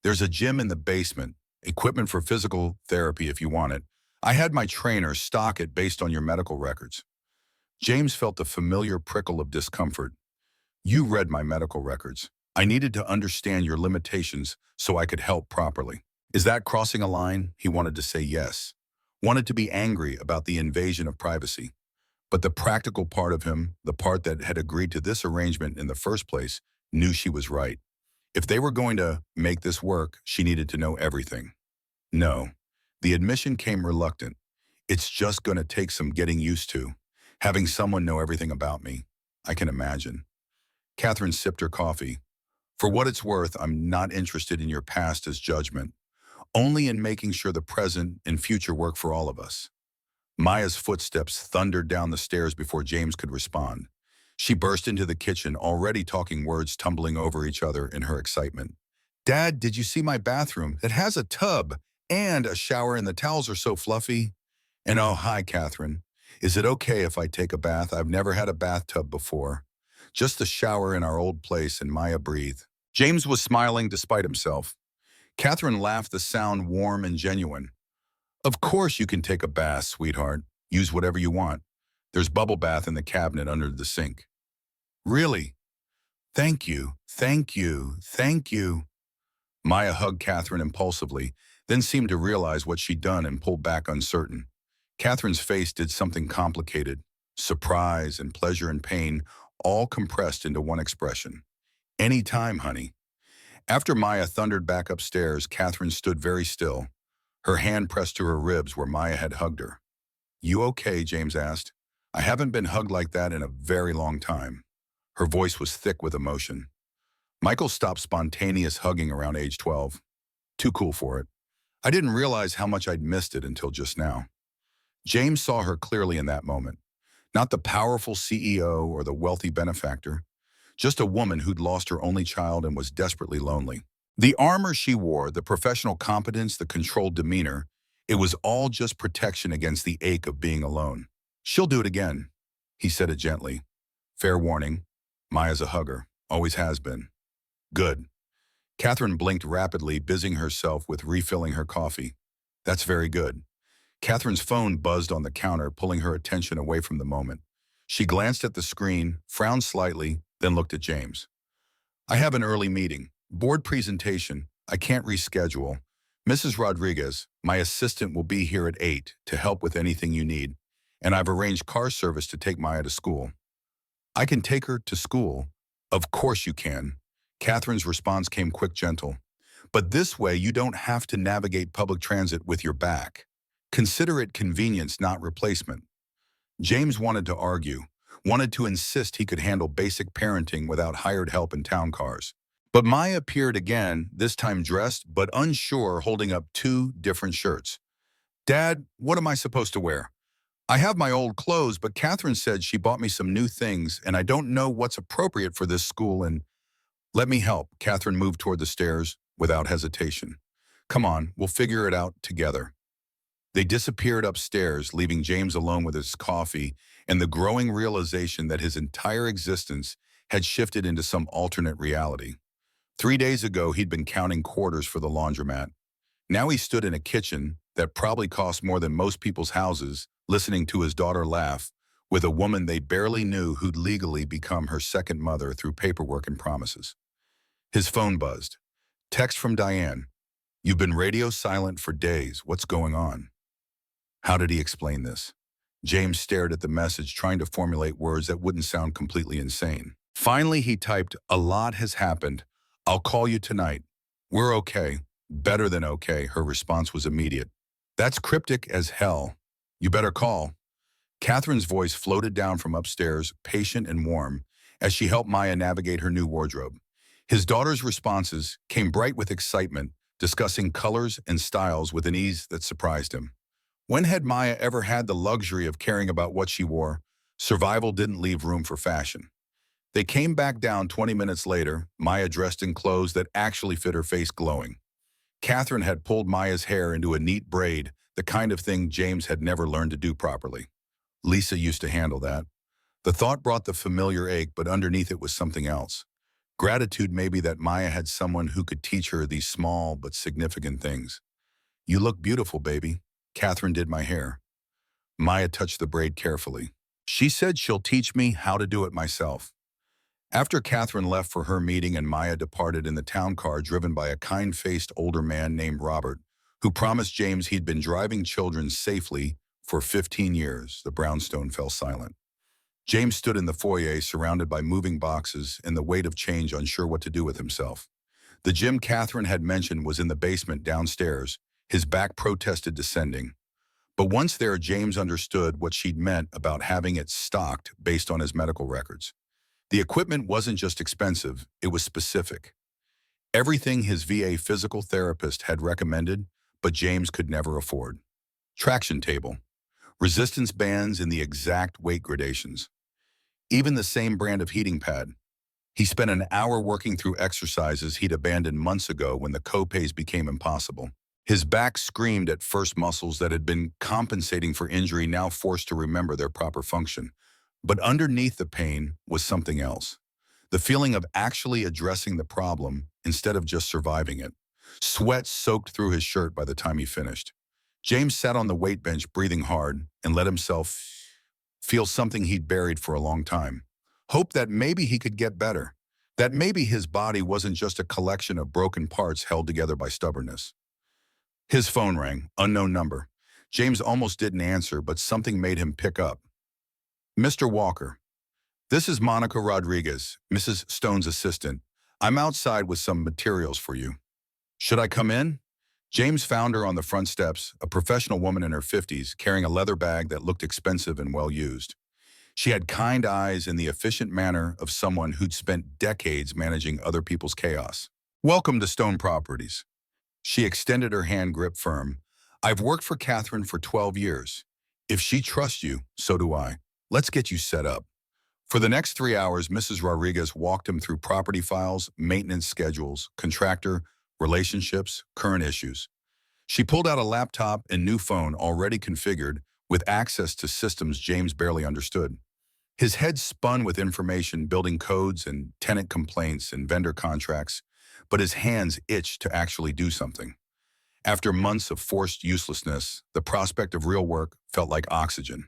"There's a gym in the basement, equipment for physical therapy if you want it. I had my trainer stock it based on your medical records." James felt a familiar prickle of discomfort. "You read my medical records. I needed to understand your limitations so I could help properly." Is that crossing a line? He wanted to say yes. Wanted to be angry about the invasion of privacy. But the practical part of him, the part that had agreed to this arrangement in the first place, knew she was right. If they were going to make this work, she needed to know everything. "No." The admission came reluctant. "It's just going to take some getting used to. Having someone know everything about me. I can imagine." Catherine sipped her coffee. "For what it's worth, I'm not interested in your past as judgment. Only in making sure the present and future work for all of us." Maya's footsteps thundered down the stairs before James could respond. She burst into the kitchen, already talking words tumbling over each other in her excitement. "Dad, did you see my bathroom? It has a tub and a shower and the towels are so fluffy." "And oh, hi, Catherine. Is it okay if I take a bath? I've never had a bathtub before. Just the shower in our old place," and Maya breathed. James was smiling despite himself. Catherine laughed, the sound warm and genuine. "Of course you can take a bath, sweetheart. Use whatever you want. There's bubble bath in the cabinet under the sink." "Really? Thank you, thank you, thank you." Maya hugged Catherine impulsively, then seemed to realize what she'd done and pulled back uncertain. Catherine's face did something complicated, surprise and pleasure and pain, all compressed into one expression. Any time, honey. After Maya thundered back upstairs, Catherine stood very still, her hand pressed to her ribs where Maya had hugged her. "You okay?" James asked. "I haven't been hugged like that in a very long time." Her voice was thick with emotion. Michael stopped spontaneous hugging around age 12. Too cool for it. I didn't realize how much I'd missed it until just now. James saw her clearly in that moment. Not the powerful CEO or the wealthy benefactor, just a woman who'd lost her only child and was desperately lonely. The armor she wore, the professional competence, the controlled demeanor, it was all just protection against the ache of being alone. "She'll do it again," he said it gently. "Fair warning, Maya's a hugger, always has been." "Good." Catherine blinked rapidly, busying herself with refilling her coffee. "That's very good." Catherine's phone buzzed on the counter, pulling her attention away from the moment. She glanced at the screen, frowned slightly, then looked at James. "I have an early meeting. Board presentation. I can't reschedule. Mrs. Rodriguez, my assistant, will be here at 8 to help with anything you need, and I've arranged car service to take Maya to school." "I can take her to school." "Of course you can." Catherine's response came quick, gentle. "But this way you don't have to navigate public transit with your back. Consider it convenience, not replacement." James wanted to argue, wanted to insist he could handle basic parenting without hired help in town cars. But Maya appeared again, this time dressed but unsure, holding up two different shirts. "Dad, what am I supposed to wear?" "I have my old clothes, but Catherine said she bought me some new things, and I don't know what's appropriate for this school and—" "Let me help." Catherine moved toward the stairs without hesitation. "Come on, we'll figure it out together." They disappeared upstairs, leaving James alone with his coffee and the growing realization that his entire existence had shifted into some alternate reality. 3 days ago, he'd been counting quarters for the laundromat. Now he stood in a kitchen that probably cost more than most people's houses, listening to his daughter laugh, with a woman they barely knew who'd legally become her second mother through paperwork and promises. His phone buzzed. Text from Diane. "You've been radio silent for days. What's going on?" How did he explain this? James stared at the message, trying to formulate words that wouldn't sound completely insane. Finally, he typed, "A lot has happened. I'll call you tonight." "We're okay. Better than okay." Her response was immediate. "That's cryptic as hell. You better call." Catherine's voice floated down from upstairs, patient and warm, as she helped Maya navigate her new wardrobe. His daughter's responses came bright with excitement, discussing colors and styles with an ease that surprised him. When had Maya ever had the luxury of caring about what she wore? Survival didn't leave room for fashion. They came back down 20 minutes later, Maya dressed in clothes that actually fit her face, glowing. Catherine had pulled Maya's hair into a neat braid, the kind of thing James had never learned to do properly. Lisa used to handle that. The thought brought the familiar ache, but underneath it was something else. Gratitude, maybe, that Maya had someone who could teach her these small but significant things. "You look beautiful, baby." Catherine did my hair. Maya touched the braid carefully. "She said she'll teach me how to do it myself." After Catherine left for her meeting and Maya departed in the town car driven by a kind-faced older man named Robert, who promised James he'd been driving children safely for 15 years, the brownstone fell silent. James stood in the foyer, surrounded by moving boxes and the weight of change, unsure what to do with himself. The gym Catherine had mentioned was in the basement downstairs. His back protested descending. But once there, James understood what she'd meant about having it stocked based on his medical records. The equipment wasn't just expensive, it was specific. Everything his VA physical therapist had recommended, but James could never afford. Traction table, resistance bands in the exact weight gradations. Even the same brand of heating pad. He spent an hour working through exercises he'd abandoned months ago when the copays became impossible. His back screamed at first, muscles that had been compensating for injury now forced to remember their proper function. But underneath the pain was something else. The feeling of actually addressing the problem instead of just surviving it. Sweat soaked through his shirt by the time he finished. James sat on the weight bench, breathing hard, and let himself feel something he'd buried for a long time. Hope that maybe he could get better. That maybe his body wasn't just a collection of broken parts held together by stubbornness. His phone rang, unknown number. James almost didn't answer, but something made him pick up. Mr. Walker, this is Monica Rodriguez, Mrs. Stone's assistant. I'm outside with some materials for you. Should I come in? James found her on the front steps, a professional woman in her 50s, carrying a leather bag that looked expensive and well-used. She had kind eyes and the efficient manner of someone who'd spent decades managing other people's chaos. Welcome to Stone Properties. She extended her hand grip firm. I've worked for Catherine for 12 years. If she trusts you, so do I. Let's get you set up. For the next 3 hours, Mrs. Rodriguez walked him through property files, maintenance schedules, contractor, relationships, current issues. She pulled out a laptop and new phone already configured with access to systems James barely understood. His head spun with information, building codes and tenant complaints and vendor contracts, but his hands itched to actually do something. After months of forced uselessness, the prospect of real work felt like oxygen.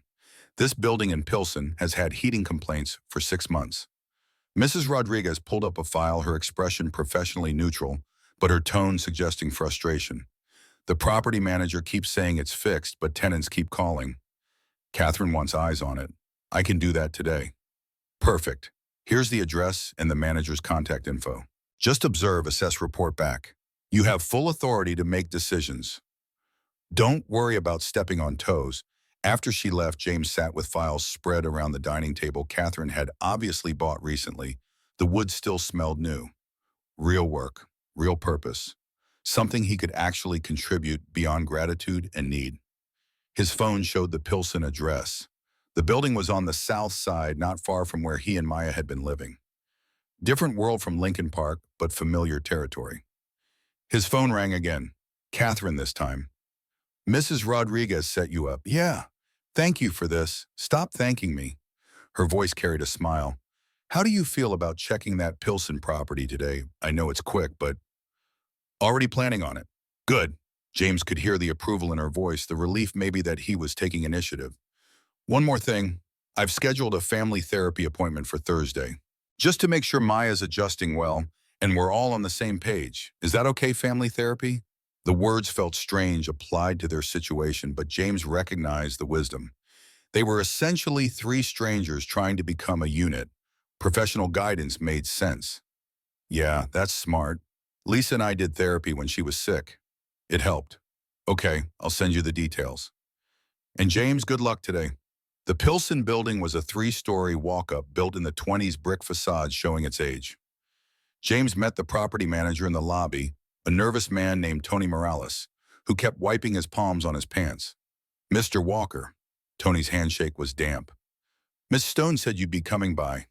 This building in Pilsen has had heating complaints for 6 months. Mrs. Rodriguez pulled up a file, her expression professionally neutral, but her tone suggesting frustration. The property manager keeps saying it's fixed, but tenants keep calling. Catherine wants eyes on it. I can do that today. Perfect. Here's the address and the manager's contact info. Just observe, assess, report back. You have full authority to make decisions. Don't worry about stepping on toes. After she left, James sat with files spread around the dining table Catherine had obviously bought recently. The wood still smelled new. Real work, real purpose. Something he could actually contribute beyond gratitude and need. His phone showed the Pilsen address. The building was on the south side, not far from where he and Maya had been living. Different world from Lincoln Park, but familiar territory. His phone rang again. Catherine this time. Mrs. Rodriguez set you up. Yeah, thank you for this. Stop thanking me. Her voice carried a smile. How do you feel about checking that Pilsen property today? I know it's quick, but already planning on it. Good. James could hear the approval in her voice, the relief maybe that he was taking initiative. One more thing. I've scheduled a family therapy appointment for Thursday, just to make sure Maya's adjusting well and we're all on the same page. Is that okay, family therapy? The words felt strange applied to their situation, but James recognized the wisdom. They were essentially 3 strangers trying to become a unit. Professional guidance made sense. Yeah, that's smart. Lisa and I did therapy when she was sick. It helped. Okay, I'll send you the details. And James, good luck today. The Pilsen building was a 3-story walk-up built in the 20s, brick facade showing its age. James met the property manager in the lobby, a nervous man named Tony Morales, who kept wiping his palms on his pants. Mr. Walker. Tony's handshake was damp. Miss Stone said you'd be coming by.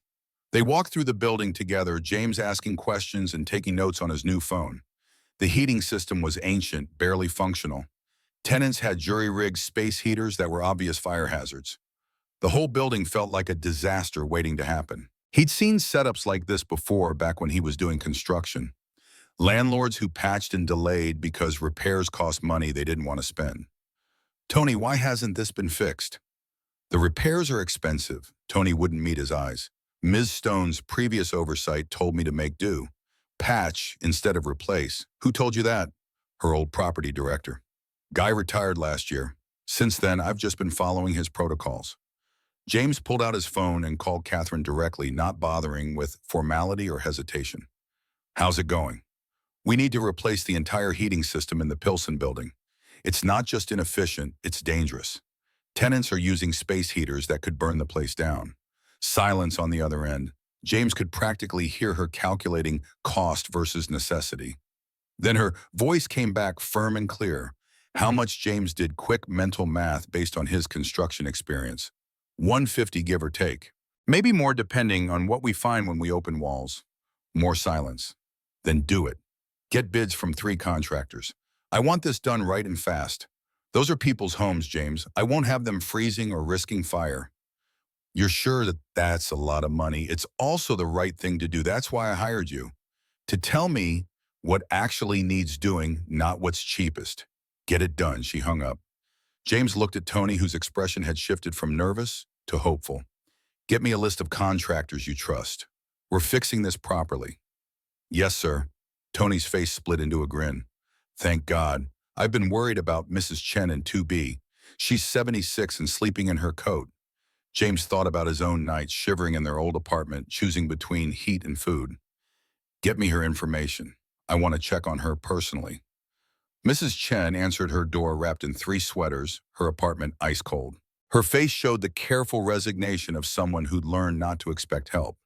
They walked through the building together, James asking questions and taking notes on his new phone. The heating system was ancient, barely functional. Tenants had jury-rigged space heaters that were obvious fire hazards. The whole building felt like a disaster waiting to happen. He'd seen setups like this before back when he was doing construction. Landlords who patched and delayed because repairs cost money they didn't want to spend. Tony, why hasn't this been fixed? The repairs are expensive. Tony wouldn't meet his eyes. Ms. Stone's previous oversight told me to make do. Patch instead of replace. Who told you that? Her old property director. Guy retired last year. Since then, I've just been following his protocols. James pulled out his phone and called Catherine directly, not bothering with formality or hesitation. How's it going? We need to replace the entire heating system in the Pilsen building. It's not just inefficient, it's dangerous. Tenants are using space heaters that could burn the place down. Silence on the other end. James could practically hear her calculating cost versus necessity. Then her voice came back firm and clear. How much? James did quick mental math based on his construction experience. 150 give or take. Maybe more depending on what we find when we open walls. More silence. Then do it. Get bids from 3 contractors. I want this done right and fast. Those are people's homes, James. I won't have them freezing or risking fire. You're sure that that's a lot of money? It's also the right thing to do. That's why I hired you. To tell me what actually needs doing, not what's cheapest. Get it done, she hung up. James looked at Tony, whose expression had shifted from nervous to hopeful. Get me a list of contractors you trust. We're fixing this properly. Yes, sir. Tony's face split into a grin. Thank God. I've been worried about Mrs. Chen in 2B. She's 76 and sleeping in her coat. James thought about his own nights shivering in their old apartment, choosing between heat and food. Get me her information. I want to check on her personally. Mrs. Chen answered her door wrapped in 3 sweaters, her apartment ice cold. Her face showed the careful resignation of someone who'd learned not to expect help.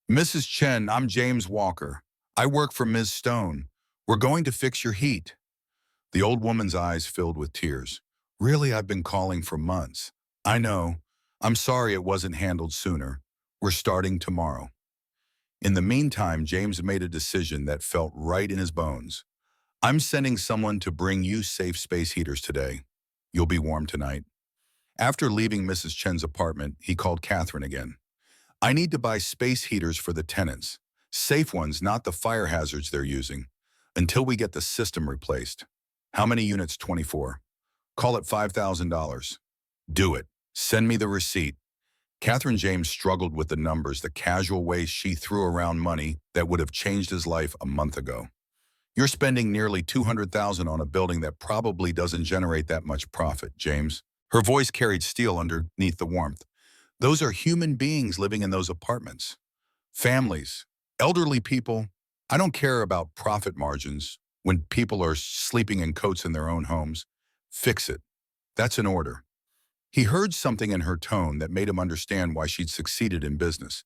Mrs. Chen, I'm James Walker. I work for Ms. Stone. We're going to fix your heat. The old woman's eyes filled with tears. Really, I've been calling for months. I know. I'm sorry it wasn't handled sooner. We're starting tomorrow. In the meantime, James made a decision that felt right in his bones. I'm sending someone to bring you safe space heaters today. You'll be warm tonight. After leaving Mrs. Chen's apartment, he called Catherine again. I need to buy space heaters for the tenants. Safe ones, not the fire hazards they're using. Until we get the system replaced. How many units? 24. Call it $5,000. Do it. Send me the receipt. Catherine James struggled with the numbers, the casual way she threw around money that would have changed his life a month ago. You're spending nearly $200,000 on a building that probably doesn't generate that much profit, James. Her voice carried steel underneath the warmth. Those are human beings living in those apartments. Families, elderly people. I don't care about profit margins when people are sleeping in coats in their own homes. Fix it. That's an order. He heard something in her tone that made him understand why she'd succeeded in business.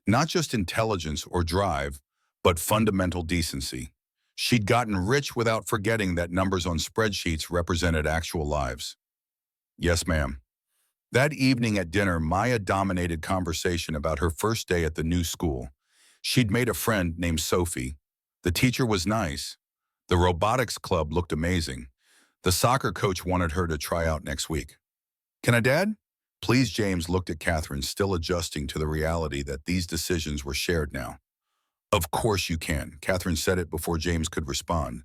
Not just intelligence or drive, but fundamental decency. She'd gotten rich without forgetting that numbers on spreadsheets represented actual lives. Yes, ma'am. That evening at dinner, Maya dominated conversation about her first day at the new school. She'd made a friend named Sophie. The teacher was nice. The robotics club looked amazing. The soccer coach wanted her to try out next week. Can I, Dad? Please, James looked at Catherine, still adjusting to the reality that these decisions were shared now. Of course you can. Catherine said it before James could respond.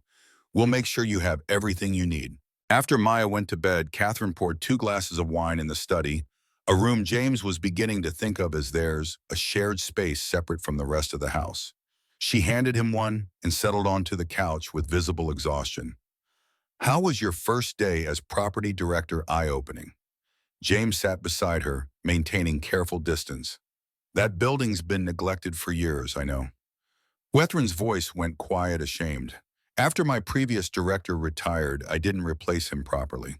We'll make sure you have everything you need. After Maya went to bed, Catherine poured 2 glasses of wine in the study, a room James was beginning to think of as theirs, a shared space separate from the rest of the house. She handed him one and settled onto the couch with visible exhaustion. How was your first day as property director eye-opening? James sat beside her, maintaining careful distance. That building's been neglected for years, I know. Wethren's voice went quiet, ashamed. After my previous director retired, I didn't replace him properly.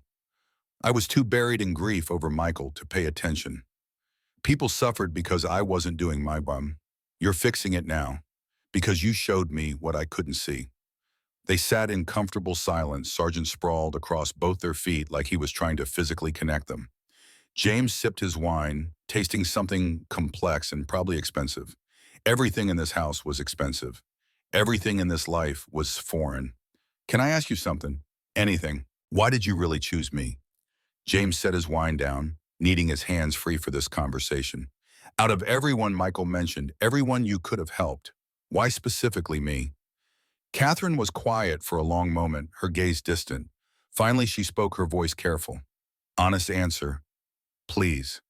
I was too buried in grief over Michael to pay attention. People suffered because I wasn't doing my bum. You're fixing it now, because you showed me what I couldn't see. They sat in comfortable silence, Sergeant sprawled across both their feet like he was trying to physically connect them. James sipped his wine, tasting something complex and probably expensive. Everything in this house was expensive. Everything in this life was foreign. Can I ask you something? Anything. Why did you really choose me? James set his wine down, needing his hands free for this conversation. Out of everyone Michael mentioned, everyone you could have helped, why specifically me? Catherine was quiet for a long moment, her gaze distant. Finally, she spoke, her voice careful. Honest answer. Please.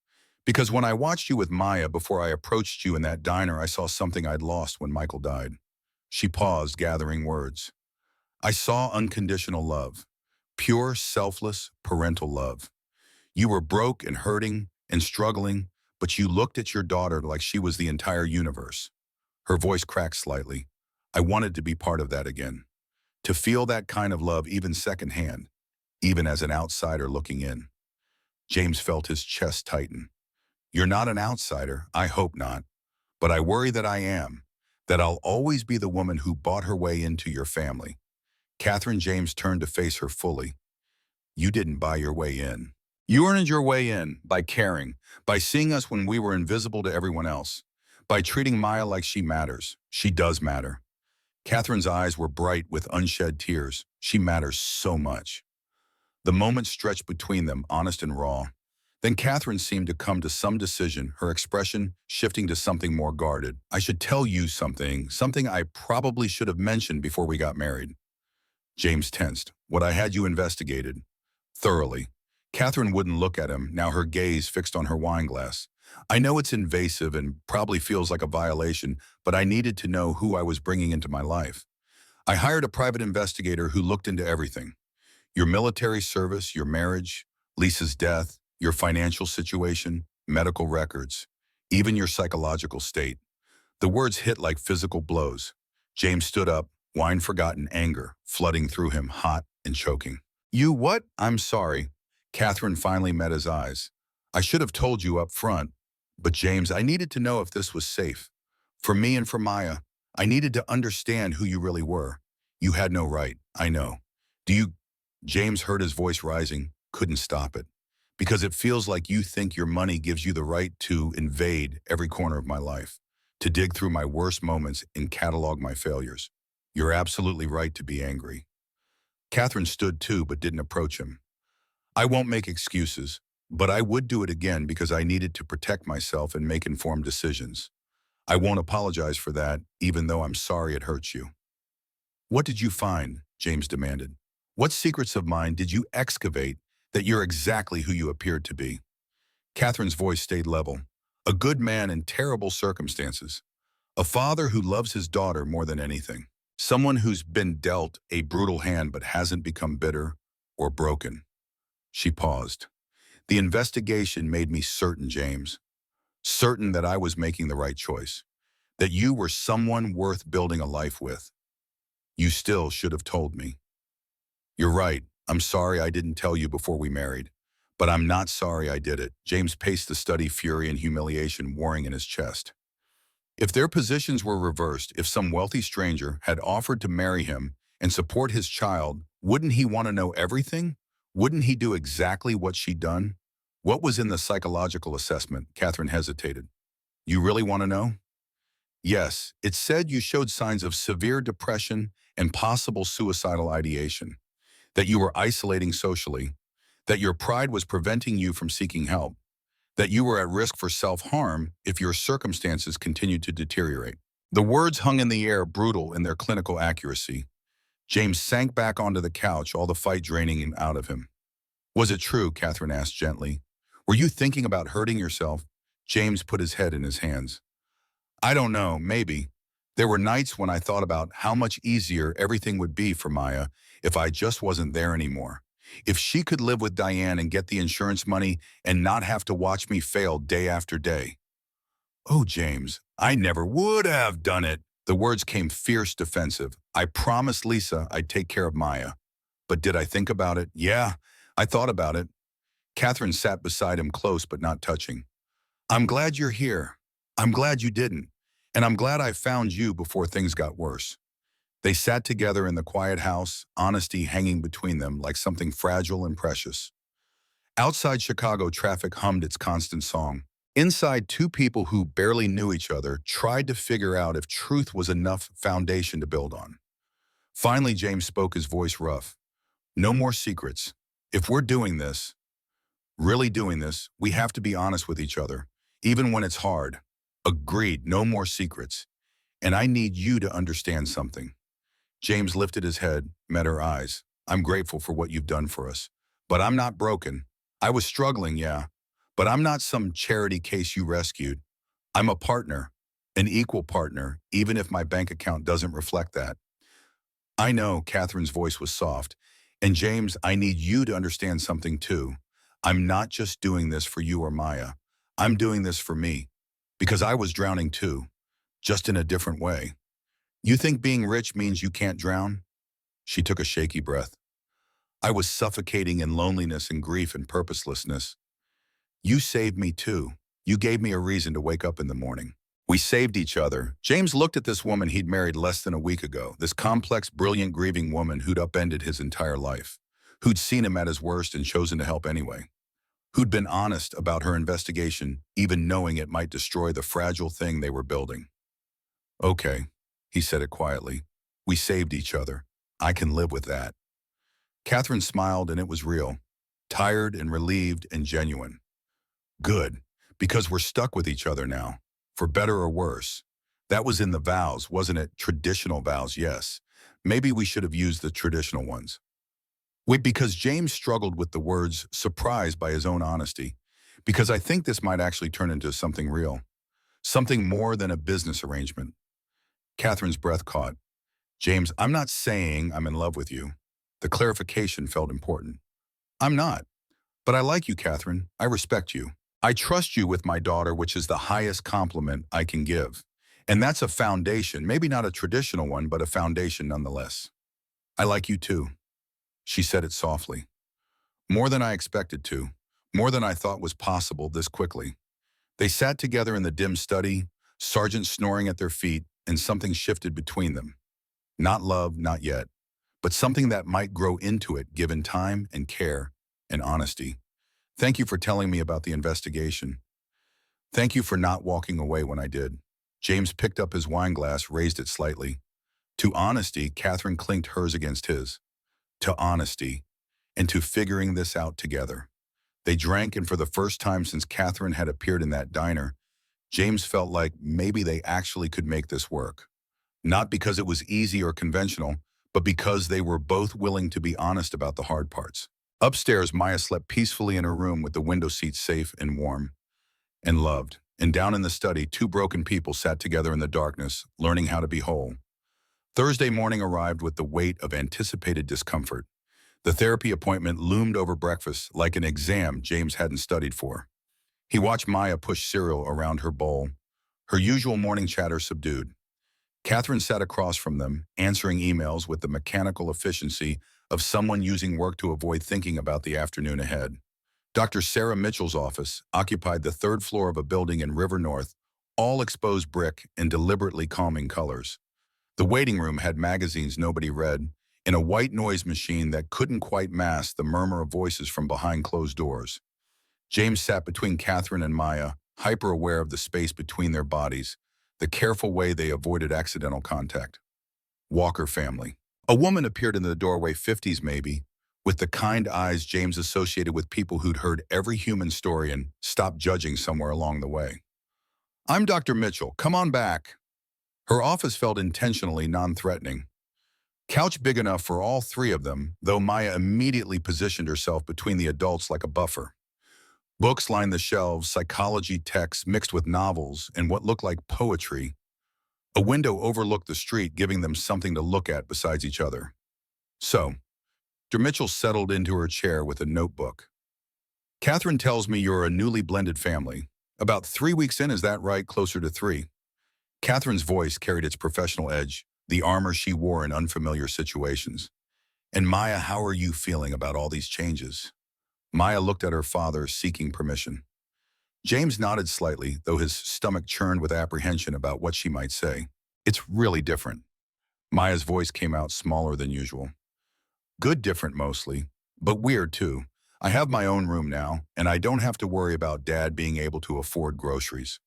Because when I watched you with Maya before I approached you in that diner, I saw something I'd lost when Michael died. She paused, gathering words. I saw unconditional love. Pure, selfless, parental love. You were broke and hurting and struggling, but you looked at your daughter like she was the entire universe. Her voice cracked slightly. I wanted to be part of that again. To feel that kind of love even secondhand, even as an outsider looking in. James felt his chest tighten. You're not an outsider, I hope not. But I worry that I am, that I'll always be the woman who bought her way into your family. Catherine James turned to face her fully. You didn't buy your way in. You earned your way in by caring, by seeing us when we were invisible to everyone else, by treating Maya like she matters. She does matter. Catherine's eyes were bright with unshed tears. She matters so much. The moment stretched between them, honest and raw. Then Catherine seemed to come to some decision, her expression shifting to something more guarded. I should tell you something I probably should have mentioned before we got married. James tensed. What I had you investigated. Thoroughly. Catherine wouldn't look at him, now her gaze fixed on her wine glass. I know it's invasive and probably feels like a violation, but I needed to know who I was bringing into my life. I hired a private investigator who looked into everything. Your military service, your marriage, Lisa's death, your financial situation, medical records, even your psychological state. The words hit like physical blows. James stood up, wine forgotten anger flooding through him, hot and choking. You what? I'm sorry. Catherine finally met his eyes. I should have told you up front. But James, I needed to know if this was safe. For me and for Maya, I needed to understand who you really were. You had no right, I know. Do you? James heard his voice rising, couldn't stop it. Because it feels like you think your money gives you the right to invade every corner of my life, to dig through my worst moments and catalog my failures. You're absolutely right to be angry. Catherine stood too, but didn't approach him. I won't make excuses, but I would do it again because I needed to protect myself and make informed decisions. I won't apologize for that, even though I'm sorry it hurts you. What did you find? James demanded. What secrets of mine did you excavate that you're exactly who you appeared to be? Catherine's voice stayed level. A good man in terrible circumstances. A father who loves his daughter more than anything. Someone who's been dealt a brutal hand but hasn't become bitter or broken. She paused. The investigation made me certain, James. Certain that I was making the right choice. That you were someone worth building a life with. You still should have told me. You're right. I'm sorry I didn't tell you before we married. But I'm not sorry I did it. James paced the study, fury and humiliation warring in his chest. If their positions were reversed, if some wealthy stranger had offered to marry him and support his child, wouldn't he want to know everything? Wouldn't he do exactly what she'd done? What was in the psychological assessment? Catherine hesitated. You really want to know? Yes, it said you showed signs of severe depression and possible suicidal ideation, that you were isolating socially, that your pride was preventing you from seeking help, that you were at risk for self-harm if your circumstances continued to deteriorate. The words hung in the air, brutal in their clinical accuracy. James sank back onto the couch, all the fight draining him out of him. Was it true? Catherine asked gently. Were you thinking about hurting yourself? James put his head in his hands. I don't know, maybe. There were nights when I thought about how much easier everything would be for Maya if I just wasn't there anymore. If she could live with Diane and get the insurance money and not have to watch me fail day after day. Oh, James, I never would have done it. The words came fierce, defensive. I promised Lisa I'd take care of Maya. But did I think about it? Yeah, I thought about it. Catherine sat beside him, close but not touching. I'm glad you're here. I'm glad you didn't. And I'm glad I found you before things got worse. They sat together in the quiet house, honesty hanging between them like something fragile and precious. Outside Chicago, traffic hummed its constant song. Inside, two people who barely knew each other tried to figure out if truth was enough foundation to build on. Finally, James spoke, his voice rough. No more secrets. If we're doing this, really doing this, we have to be honest with each other, even when it's hard. Agreed, no more secrets. And I need you to understand something. James lifted his head, met her eyes. I'm grateful for what you've done for us. But I'm not broken. I was struggling, yeah. But I'm not some charity case you rescued. I'm a partner, an equal partner, even if my bank account doesn't reflect that. I know, Catherine's voice was soft. And James, I need you to understand something too. I'm not just doing this for you or Maya. I'm doing this for me. Because I was drowning too, just in a different way. You think being rich means you can't drown? She took a shaky breath. I was suffocating in loneliness and grief and purposelessness. You saved me too. You gave me a reason to wake up in the morning. We saved each other. James looked at this woman he'd married less than a week ago, this complex, brilliant, grieving woman who'd upended his entire life, who'd seen him at his worst and chosen to help anyway, who'd been honest about her investigation, even knowing it might destroy the fragile thing they were building. Okay, he said it quietly. We saved each other. I can live with that. Catherine smiled, and it was real, tired and relieved and genuine. Good, because we're stuck with each other now, for better or worse. That was in the vows, wasn't it? Traditional vows, yes. Maybe we should have used the traditional ones. Wait, because James struggled with the words, surprised by his own honesty, because I think this might actually turn into something real, something more than a business arrangement. Catherine's breath caught. James, I'm not saying I'm in love with you. The clarification felt important. I'm not. But I like you, Catherine. I respect you. I trust you with my daughter, which is the highest compliment I can give. And that's a foundation, maybe not a traditional one, but a foundation nonetheless. I like you too. She said it softly. More than I expected to. More than I thought was possible this quickly. They sat together in the dim study, Sergeant snoring at their feet, and something shifted between them. Not love, not yet, but something that might grow into it given time and care and honesty. Thank you for telling me about the investigation. Thank you for not walking away when I did. James picked up his wine glass, raised it slightly. To honesty, Catherine clinked hers against his. To honesty, and to figuring this out together. They drank, and for the first time since Catherine had appeared in that diner, James felt like maybe they actually could make this work. Not because it was easy or conventional, but because they were both willing to be honest about the hard parts. Upstairs, Maya slept peacefully in her room with the window seat safe and warm and loved. And down in the study, two broken people sat together in the darkness, learning how to be whole. Thursday morning arrived with the weight of anticipated discomfort. The therapy appointment loomed over breakfast like an exam James hadn't studied for. He watched Maya push cereal around her bowl, her usual morning chatter subdued. Catherine sat across from them, answering emails with the mechanical efficiency of someone using work to avoid thinking about the afternoon ahead. Dr. Sarah Mitchell's office occupied the third floor of a building in River North, all exposed brick in deliberately calming colors. The waiting room had magazines nobody read, and a white noise machine that couldn't quite mask the murmur of voices from behind closed doors. James sat between Catherine and Maya, hyper-aware of the space between their bodies, the careful way they avoided accidental contact. Walker family. A woman appeared in the doorway, 50s maybe, with the kind eyes James associated with people who'd heard every human story and stopped judging somewhere along the way. I'm Dr. Mitchell. Come on back. Her office felt intentionally non-threatening. Couch big enough for all three of them, though Maya immediately positioned herself between the adults like a buffer. Books lined the shelves, psychology texts mixed with novels and what looked like poetry. A window overlooked the street, giving them something to look at besides each other. So, Dr. Mitchell settled into her chair with a notebook. Catherine tells me you're a newly blended family. About 3 weeks in, is that right? Closer to 3. Catherine's voice carried its professional edge, the armor she wore in unfamiliar situations. And Maya, how are you feeling about all these changes? Maya looked at her father, seeking permission. James nodded slightly, though his stomach churned with apprehension about what she might say. It's really different. Maya's voice came out smaller than usual. Good different mostly, but weird too. I have my own room now, and I don't have to worry about Dad being able to afford groceries.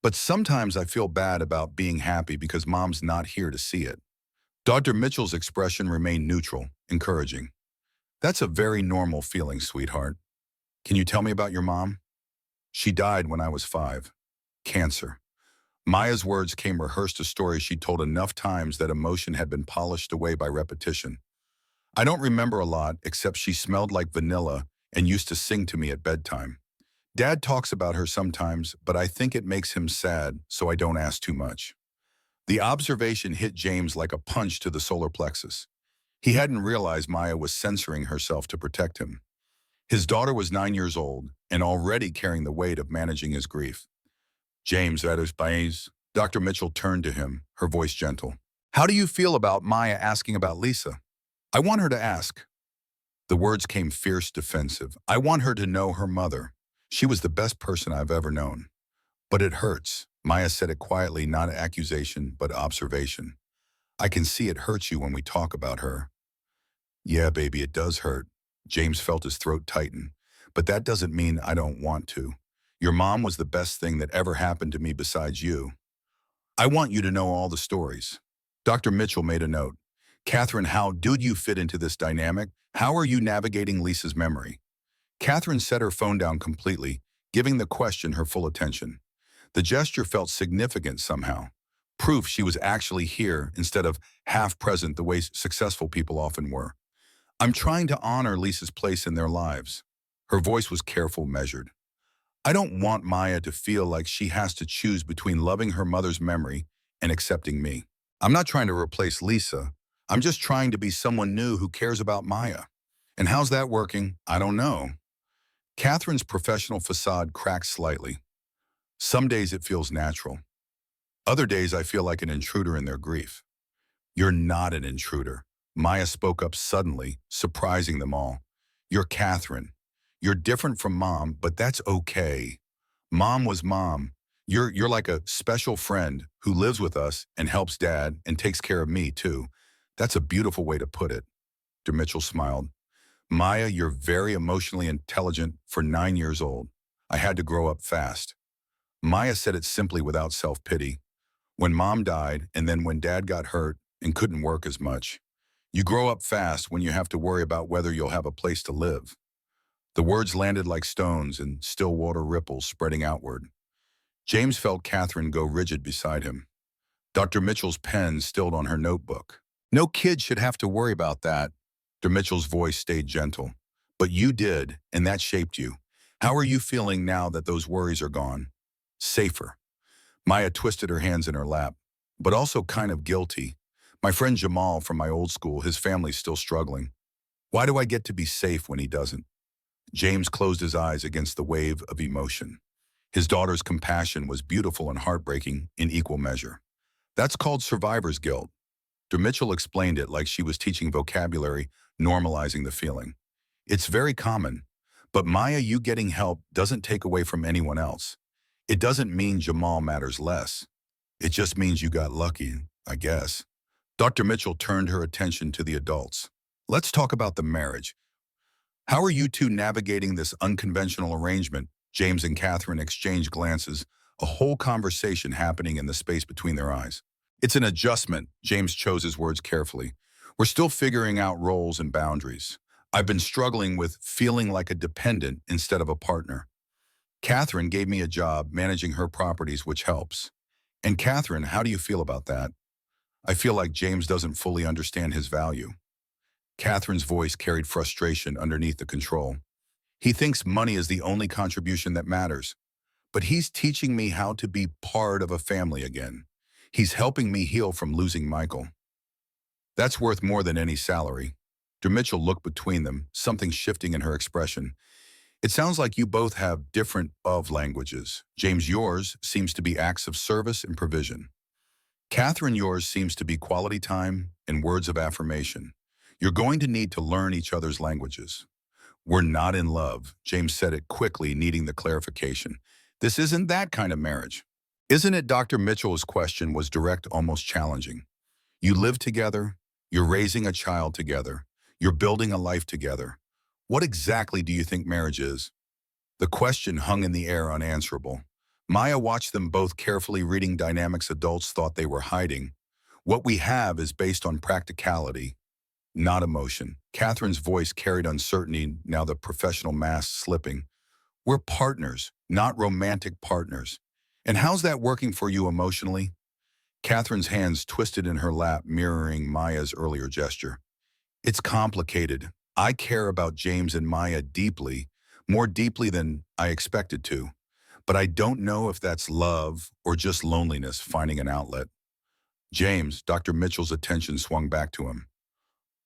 But sometimes I feel bad about being happy because Mom's not here to see it. Dr. Mitchell's expression remained neutral, encouraging. That's a very normal feeling, sweetheart. Can you tell me about your mom? She died when I was 5. Cancer. Maya's words came rehearsed, a story she'd told enough times that emotion had been polished away by repetition. I don't remember a lot, except she smelled like vanilla and used to sing to me at bedtime. Dad talks about her sometimes, but I think it makes him sad, so I don't ask too much. The observation hit James like a punch to the solar plexus. He hadn't realized Maya was censoring herself to protect him. His daughter was 9 years old and already carrying the weight of managing his grief. James, that is Baez. Dr. Mitchell turned to him, her voice gentle. How do you feel about Maya asking about Lisa? I want her to ask. The words came fierce, defensive. I want her to know her mother. She was the best person I've ever known. But it hurts. Maya said it quietly, not accusation, but observation. I can see it hurts you when we talk about her. Yeah, baby, it does hurt. James felt his throat tighten. But that doesn't mean I don't want to. Your mom was the best thing that ever happened to me besides you. I want you to know all the stories. Dr. Mitchell made a note. Catherine, how do you fit into this dynamic? How are you navigating Lisa's memory? Catherine set her phone down completely, giving the question her full attention. The gesture felt significant somehow. Proof she was actually here instead of half present the way successful people often were. I'm trying to honor Lisa's place in their lives. Her voice was careful, measured. I don't want Maya to feel like she has to choose between loving her mother's memory and accepting me. I'm not trying to replace Lisa. I'm just trying to be someone new who cares about Maya. And how's that working? I don't know. Catherine's professional facade cracks slightly. Some days it feels natural. Other days I feel like an intruder in their grief. You're not an intruder. Maya spoke up suddenly, surprising them all. You're Catherine. You're different from Mom, but that's okay. Mom was Mom. You're like a special friend who lives with us and helps Dad and takes care of me, too. That's a beautiful way to put it. Dr. Mitchell smiled. Maya, you're very emotionally intelligent for 9 years old. I had to grow up fast. Maya said it simply without self-pity. When Mom died, and then when Dad got hurt and couldn't work as much, you grow up fast when you have to worry about whether you'll have a place to live. The words landed like stones and still water ripples spreading outward. James felt Catherine go rigid beside him. Dr. Mitchell's pen stilled on her notebook. No kid should have to worry about that. Dr. Mitchell's voice stayed gentle. But you did, and that shaped you. How are you feeling now that those worries are gone? Safer. Maya twisted her hands in her lap, but also kind of guilty. My friend Jamal from my old school, his family's still struggling. Why do I get to be safe when he doesn't? James closed his eyes against the wave of emotion. His daughter's compassion was beautiful and heartbreaking in equal measure. That's called survivor's guilt. Dr. Mitchell explained it like she was teaching vocabulary, normalizing the feeling. It's very common, but Maya, you getting help doesn't take away from anyone else. It doesn't mean Jamal matters less. It just means you got lucky, I guess. Dr. Mitchell turned her attention to the adults. Let's talk about the marriage. How are you two navigating this unconventional arrangement? James and Catherine exchanged glances, a whole conversation happening in the space between their eyes. It's an adjustment, James chose his words carefully. We're still figuring out roles and boundaries. I've been struggling with feeling like a dependent instead of a partner. Catherine gave me a job managing her properties, which helps. And Catherine, how do you feel about that? I feel like James doesn't fully understand his value. Catherine's voice carried frustration underneath the control. He thinks money is the only contribution that matters. But he's teaching me how to be part of a family again. He's helping me heal from losing Michael. That's worth more than any salary. Dr. Mitchell looked between them, something shifting in her expression. It sounds like you both have different love languages. James, yours seems to be acts of service and provision. Catherine, yours seems to be quality time and words of affirmation. You're going to need to learn each other's languages. We're not in love, James said it quickly, needing the clarification. This isn't that kind of marriage. Isn't it? Dr. Mitchell's question was direct, almost challenging. You live together, you're raising a child together, you're building a life together. What exactly do you think marriage is? The question hung in the air unanswerable. Maya watched them both carefully, reading dynamics adults thought they were hiding. What we have is based on practicality, not emotion. Catherine's voice carried uncertainty, now the professional mask slipping. We're partners, not romantic partners. And how's that working for you emotionally? Catherine's hands twisted in her lap, mirroring Maya's earlier gesture. It's complicated. I care about James and Maya deeply, more deeply than I expected to. But I don't know if that's love or just loneliness finding an outlet. James, Dr. Mitchell's attention swung back to him.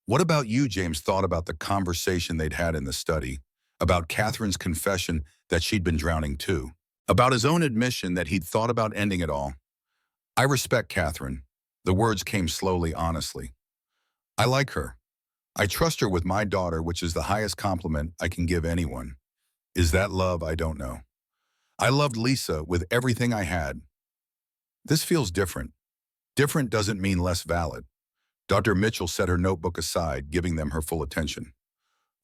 What about you? James thought about the conversation they'd had in the study, about Catherine's confession that she'd been drowning too, about his own admission that he'd thought about ending it all. I respect Catherine. The words came slowly, honestly. I like her. I trust her with my daughter, which is the highest compliment I can give anyone. Is that love? I don't know. I loved Lisa with everything I had. This feels different. Different doesn't mean less valid. Dr. Mitchell set her notebook aside, giving them her full attention.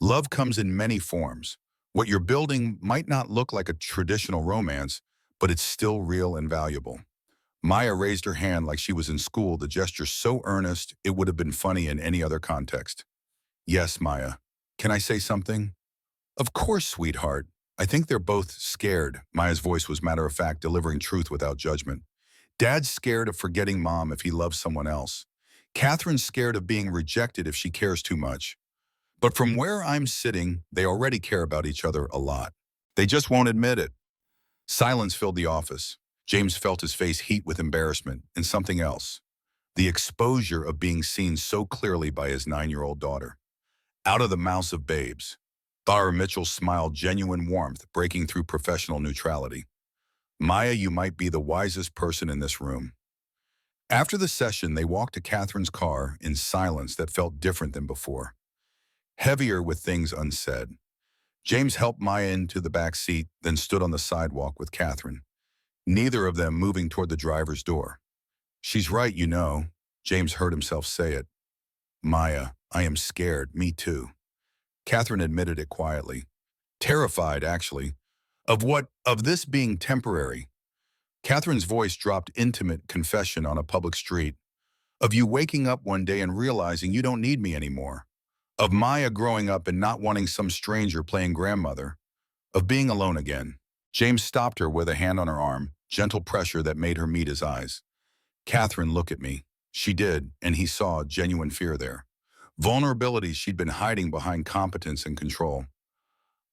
Love comes in many forms. What you're building might not look like a traditional romance, but it's still real and valuable. Maya raised her hand like she was in school, the gesture so earnest it would have been funny in any other context. Yes, Maya. Can I say something? Of course, sweetheart. I think they're both scared. Maya's voice was matter-of-fact, delivering truth without judgment. Dad's scared of forgetting Mom if he loves someone else. Catherine's scared of being rejected if she cares too much. But from where I'm sitting, they already care about each other a lot. They just won't admit it. Silence filled the office. James felt his face heat with embarrassment and something else. the exposure of being seen so clearly by his 9-year-old daughter. Out of the mouths of babes. Tara Mitchell smiled genuine warmth, breaking through professional neutrality. Maya, you might be the wisest person in this room. After the session, they walked to Catherine's car in silence that felt different than before, heavier with things unsaid. James helped Maya into the back seat, then stood on the sidewalk with Catherine, neither of them moving toward the driver's door. She's right, you know, James heard himself say it. Maya, I am scared, me too. Catherine admitted it quietly. Terrified, actually. Of what? Of this being temporary. Catherine's voice dropped intimate confession on a public street. Of you waking up one day and realizing you don't need me anymore. Of Maya growing up and not wanting some stranger playing grandmother. Of being alone again. James stopped her with a hand on her arm, gentle pressure that made her meet his eyes. Catherine, look at me. She did, and he saw genuine fear there. Vulnerability she'd been hiding behind competence and control.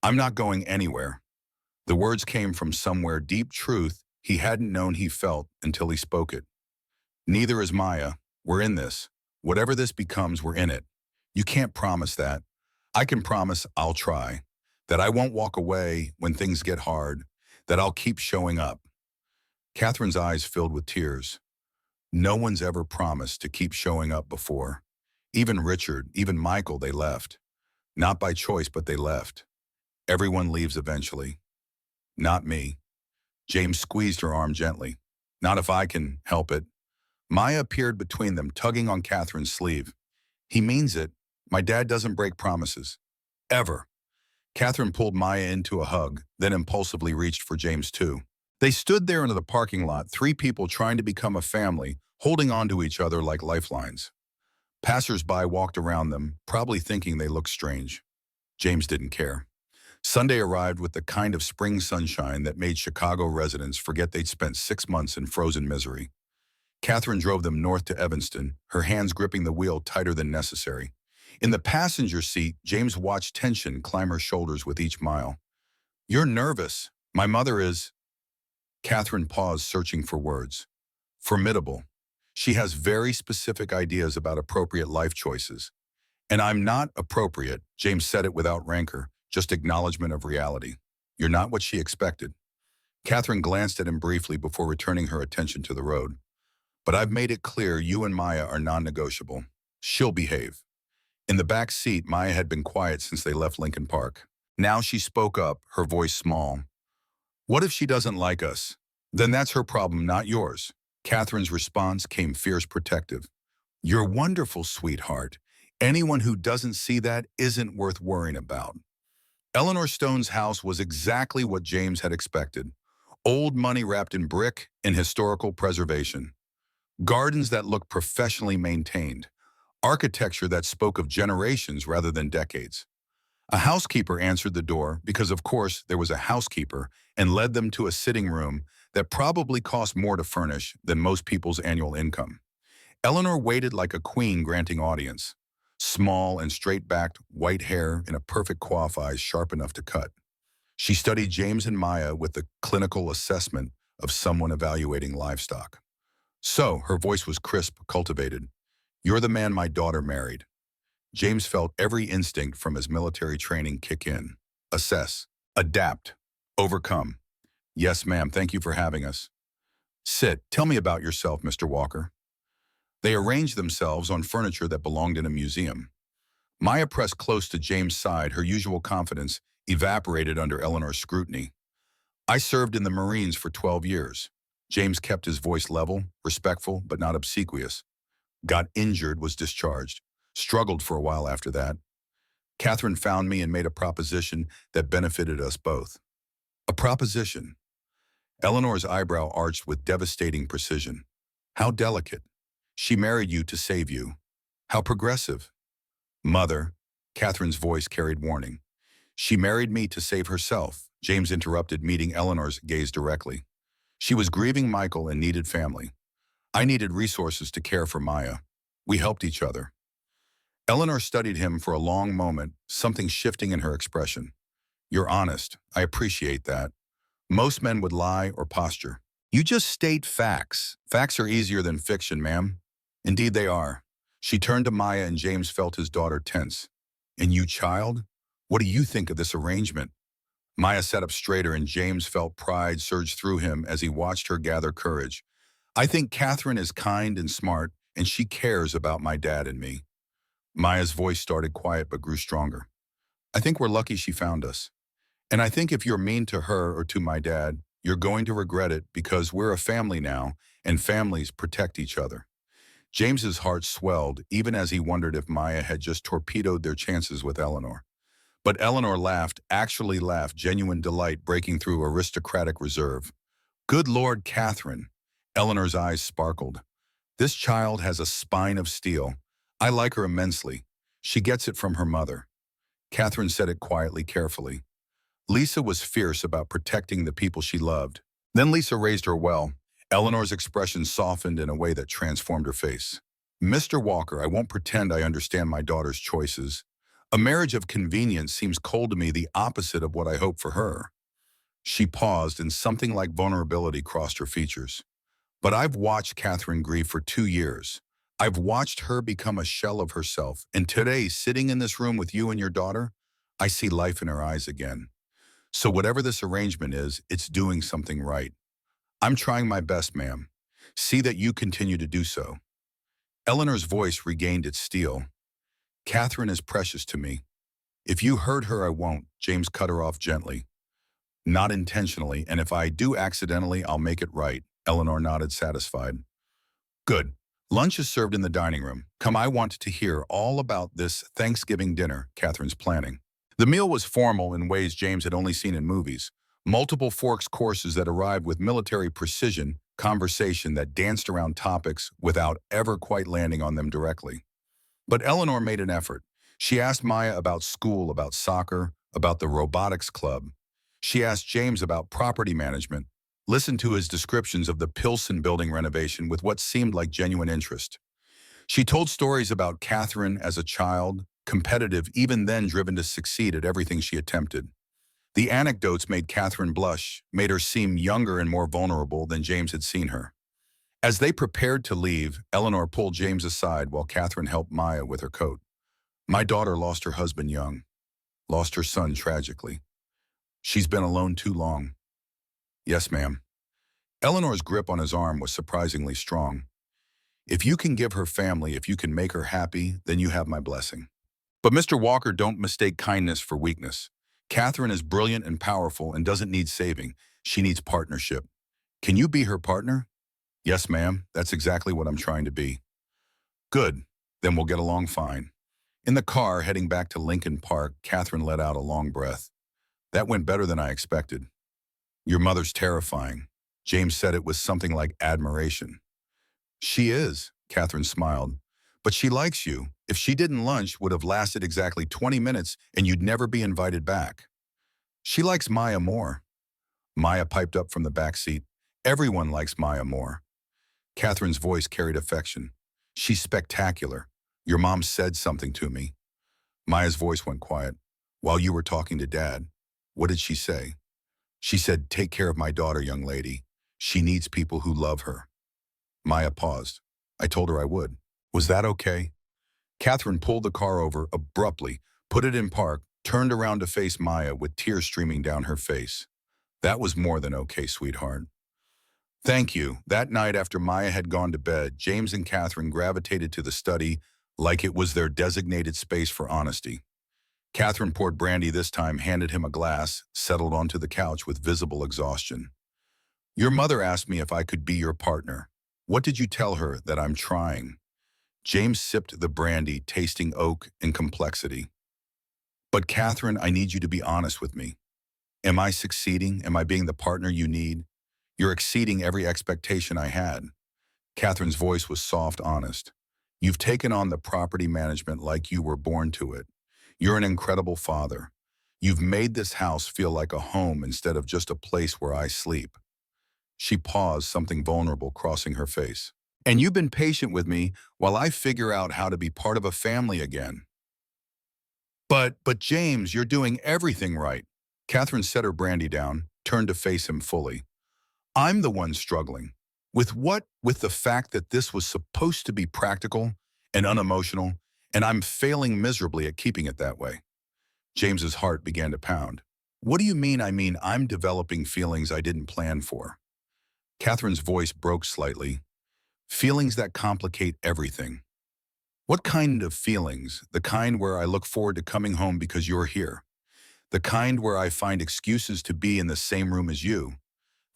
I'm not going anywhere. The words came from somewhere deep truth he hadn't known he felt until he spoke it. Neither is Maya. We're in this. Whatever this becomes, we're in it. You can't promise that. I can promise I'll try. That I won't walk away when things get hard. That I'll keep showing up. Catherine's eyes filled with tears. No one's ever promised to keep showing up before. Even Richard, even Michael, they left. Not by choice, but they left. Everyone leaves eventually. Not me. James squeezed her arm gently. Not if I can help it. Maya appeared between them, tugging on Catherine's sleeve. He means it. My dad doesn't break promises. Ever. Catherine pulled Maya into a hug, then impulsively reached for James too. They stood there in the parking lot, three people trying to become a family, holding on to each other like lifelines. Passers-by walked around them, probably thinking they looked strange. James didn't care. Sunday arrived with the kind of spring sunshine that made Chicago residents forget they'd spent 6 months in frozen misery. Catherine drove them north to Evanston, her hands gripping the wheel tighter than necessary. In the passenger seat, James watched tension climb her shoulders with each mile. You're nervous. My mother is. Catherine paused, searching for words. Formidable. She has very specific ideas about appropriate life choices. And I'm not appropriate, James said it without rancor, just acknowledgement of reality. You're not what she expected. Catherine glanced at him briefly before returning her attention to the road. But I've made it clear you and Maya are non-negotiable. She'll behave. In the back seat, Maya had been quiet since they left Lincoln Park. Now she spoke up, her voice small. What if she doesn't like us? Then that's her problem, not yours. Catherine's response came fierce protective. You're wonderful, sweetheart. Anyone who doesn't see that isn't worth worrying about. Eleanor Stone's house was exactly what James had expected. Old money wrapped in brick and historical preservation. Gardens that looked professionally maintained. Architecture that spoke of generations rather than decades. A housekeeper answered the door because, of course, there was a housekeeper, and led them to a sitting room that probably cost more to furnish than most people's annual income. Eleanor waited like a queen granting audience. Small and straight-backed, white hair and a perfect coif, eyes sharp enough to cut. She studied James and Maya with the clinical assessment of someone evaluating livestock. So, her voice was crisp, cultivated. You're the man my daughter married. James felt every instinct from his military training kick in. Assess, adapt, overcome. Yes, ma'am, thank you for having us. Sit, tell me about yourself, Mr. Walker. They arranged themselves on furniture that belonged in a museum. Maya pressed close to James' side, her usual confidence evaporated under Eleanor's scrutiny. I served in the Marines for 12 years. James kept his voice level, respectful, but not obsequious. Got injured, was discharged. Struggled for a while after that. Catherine found me and made a proposition that benefited us both. A proposition. Eleanor's eyebrow arched with devastating precision. How delicate. She married you to save you. How progressive. Mother, Catherine's voice carried warning. She married me to save herself, James interrupted, meeting Eleanor's gaze directly. She was grieving Michael and needed family. I needed resources to care for Maya. We helped each other. Eleanor studied him for a long moment, something shifting in her expression. You're honest. I appreciate that. Most men would lie or posture. You just state facts. Facts are easier than fiction, ma'am. Indeed they are. She turned to Maya and James felt his daughter tense. And you, child? What do you think of this arrangement? Maya sat up straighter and James felt pride surge through him as he watched her gather courage. I think Catherine is kind and smart, and she cares about my dad and me. Maya's voice started quiet but grew stronger. I think we're lucky she found us. And I think if you're mean to her or to my dad, you're going to regret it because we're a family now, and families protect each other. James's heart swelled even as he wondered if Maya had just torpedoed their chances with Eleanor. But Eleanor laughed, actually laughed, genuine delight breaking through aristocratic reserve. Good Lord, Catherine. Eleanor's eyes sparkled. This child has a spine of steel. I like her immensely. She gets it from her mother. Catherine said it quietly, carefully. Lisa was fierce about protecting the people she loved. Then Lisa raised her well. Eleanor's expression softened in a way that transformed her face. Mr. Walker, I won't pretend I understand my daughter's choices. A marriage of convenience seems cold to me, the opposite of what I hope for her. She paused and something like vulnerability crossed her features. But I've watched Catherine grieve for 2 years. I've watched her become a shell of herself. And today, sitting in this room with you and your daughter, I see life in her eyes again. So whatever this arrangement is, it's doing something right. I'm trying my best, ma'am. See that you continue to do so. Eleanor's voice regained its steel. Catherine is precious to me. If you hurt her, I won't. James cut her off gently. Not intentionally, and if I do accidentally, I'll make it right. Eleanor nodded, satisfied. Good. Lunch is served in the dining room. Come, I want to hear all about this Thanksgiving dinner Catherine's planning. The meal was formal in ways James had only seen in movies. Multiple forks courses that arrived with military precision, conversation that danced around topics without ever quite landing on them directly. But Eleanor made an effort. She asked Maya about school, about soccer, about the robotics club. She asked James about property management, listened to his descriptions of the Pilsen building renovation with what seemed like genuine interest. She told stories about Catherine as a child, competitive, even then driven to succeed at everything she attempted. The anecdotes made Catherine blush, made her seem younger and more vulnerable than James had seen her. As they prepared to leave, Eleanor pulled James aside while Catherine helped Maya with her coat. My daughter lost her husband young, lost her son tragically. She's been alone too long. Yes, ma'am. Eleanor's grip on his arm was surprisingly strong. If you can give her family, if you can make her happy, then you have my blessing. But Mr. Walker, don't mistake kindness for weakness. Catherine is brilliant and powerful and doesn't need saving. She needs partnership. Can you be her partner? Yes, ma'am. That's exactly what I'm trying to be. Good. Then we'll get along fine. In the car, heading back to Lincoln Park, Catherine let out a long breath. That went better than I expected. Your mother's terrifying. James said it with something like admiration. She is, Catherine smiled. But she likes you. If she didn't, lunch would have lasted exactly 20 minutes and you'd never be invited back. She likes Maya more. Maya piped up from the back seat. Everyone likes Maya more. Catherine's voice carried affection. She's spectacular. Your mom said something to me. Maya's voice went quiet. While you were talking to Dad, what did she say? She said, take care of my daughter, young lady. She needs people who love her. Maya paused. I told her I would. Was that okay? Catherine pulled the car over abruptly, put it in park, turned around to face Maya with tears streaming down her face. That was more than okay, sweetheart. Thank you. That night after Maya had gone to bed, James and Catherine gravitated to the study like it was their designated space for honesty. Catherine poured brandy this time, handed him a glass, settled onto the couch with visible exhaustion. Your mother asked me if I could be your partner. What did you tell her? That I'm trying? James sipped the brandy, tasting oak and complexity. But Catherine, I need you to be honest with me. Am I succeeding? Am I being the partner you need? You're exceeding every expectation I had. Catherine's voice was soft, honest. You've taken on the property management like you were born to it. You're an incredible father. You've made this house feel like a home instead of just a place where I sleep. She paused, something vulnerable crossing her face. And you've been patient with me while I figure out how to be part of a family again. But James, you're doing everything right. Catherine set her brandy down, turned to face him fully. I'm the one struggling. With what? With the fact that this was supposed to be practical and unemotional, and I'm failing miserably at keeping it that way. James's heart began to pound. What do you mean? I mean, I'm developing feelings I didn't plan for. Catherine's voice broke slightly. Feelings that complicate everything. What kind of feelings? The kind where I look forward to coming home because you're here. The kind where I find excuses to be in the same room as you.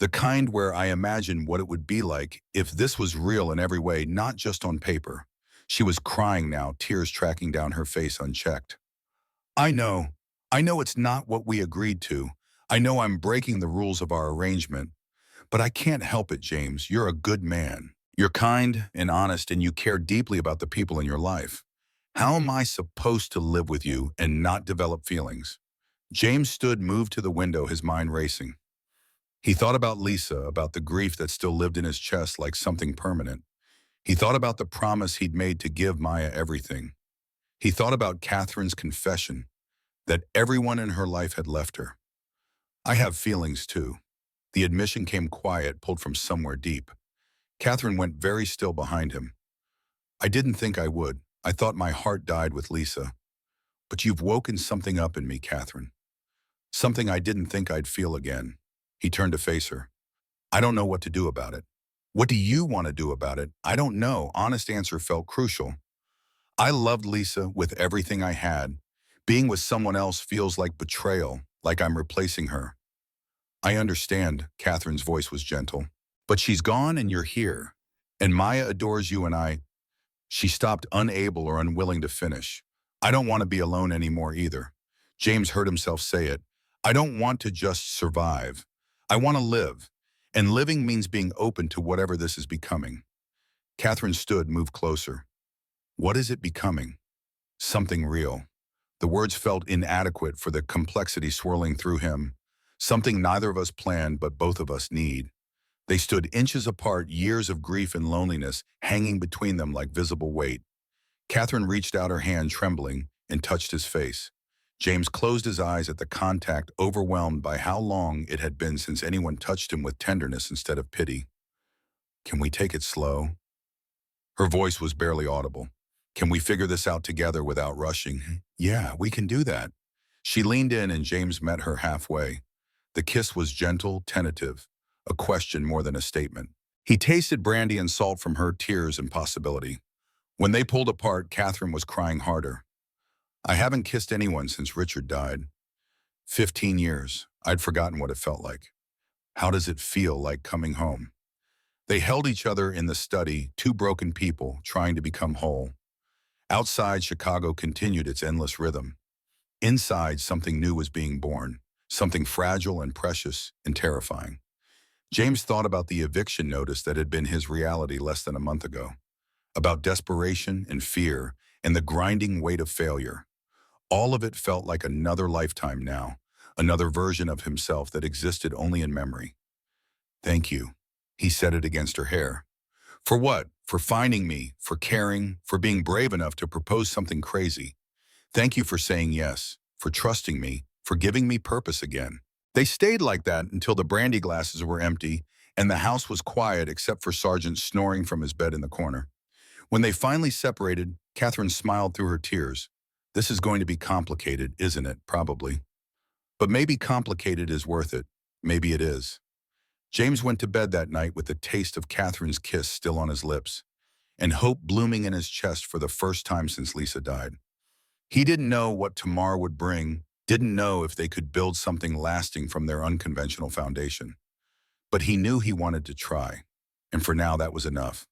The kind where I imagine what it would be like if this was real in every way, not just on paper. She was crying now, tears tracking down her face unchecked. I know. I know it's not what we agreed to. I know I'm breaking the rules of our arrangement. But I can't help it, James. You're a good man. You're kind and honest, and you care deeply about the people in your life. How am I supposed to live with you and not develop feelings? James stood, moved to the window, his mind racing. He thought about Lisa, about the grief that still lived in his chest like something permanent. He thought about the promise he'd made to give Maya everything. He thought about Catherine's confession, that everyone in her life had left her. I have feelings too. The admission came quiet, pulled from somewhere deep. Catherine went very still behind him. I didn't think I would. I thought my heart died with Lisa. But you've woken something up in me, Catherine. Something I didn't think I'd feel again. He turned to face her. I don't know what to do about it. What do you want to do about it? I don't know. Honest answer felt crucial. I loved Lisa with everything I had. Being with someone else feels like betrayal, like I'm replacing her. I understand, Catherine's voice was gentle. But she's gone and you're here. And Maya adores you and I. She stopped, unable or unwilling to finish. I don't want to be alone anymore either. James heard himself say it. I don't want to just survive. I want to live. And living means being open to whatever this is becoming. Catherine stood, moved closer. What is it becoming? Something real. The words felt inadequate for the complexity swirling through him. Something neither of us planned, but both of us need. They stood inches apart, years of grief and loneliness hanging between them like visible weight. Catherine reached out her hand, trembling, and touched his face. James closed his eyes at the contact, overwhelmed by how long it had been since anyone touched him with tenderness instead of pity. Can we take it slow? Her voice was barely audible. Can we figure this out together without rushing? Yeah, we can do that. She leaned in and James met her halfway. The kiss was gentle, tentative, a question more than a statement. He tasted brandy and salt from her, tears and possibility. When they pulled apart, Catherine was crying harder. I haven't kissed anyone since Richard died. 15 years. I'd forgotten what it felt like. How does it feel like coming home? They held each other in the study, two broken people trying to become whole. Outside, Chicago continued its endless rhythm. Inside, something new was being born, something fragile and precious and terrifying. James thought about the eviction notice that had been his reality less than a month ago, about desperation and fear and the grinding weight of failure. All of it felt like another lifetime now, another version of himself that existed only in memory. Thank you, he said it against her hair. For what? For finding me, for caring, for being brave enough to propose something crazy. Thank you for saying yes, for trusting me, for giving me purpose again. They stayed like that until the brandy glasses were empty and the house was quiet except for Sargent snoring from his bed in the corner. When they finally separated, Catherine smiled through her tears. This is going to be complicated, isn't it? Probably. But maybe complicated is worth it. Maybe it is. James went to bed that night with the taste of Catherine's kiss still on his lips, and hope blooming in his chest for the first time since Lisa died. He didn't know what tomorrow would bring, didn't know if they could build something lasting from their unconventional foundation. But he knew he wanted to try, and for now that was enough.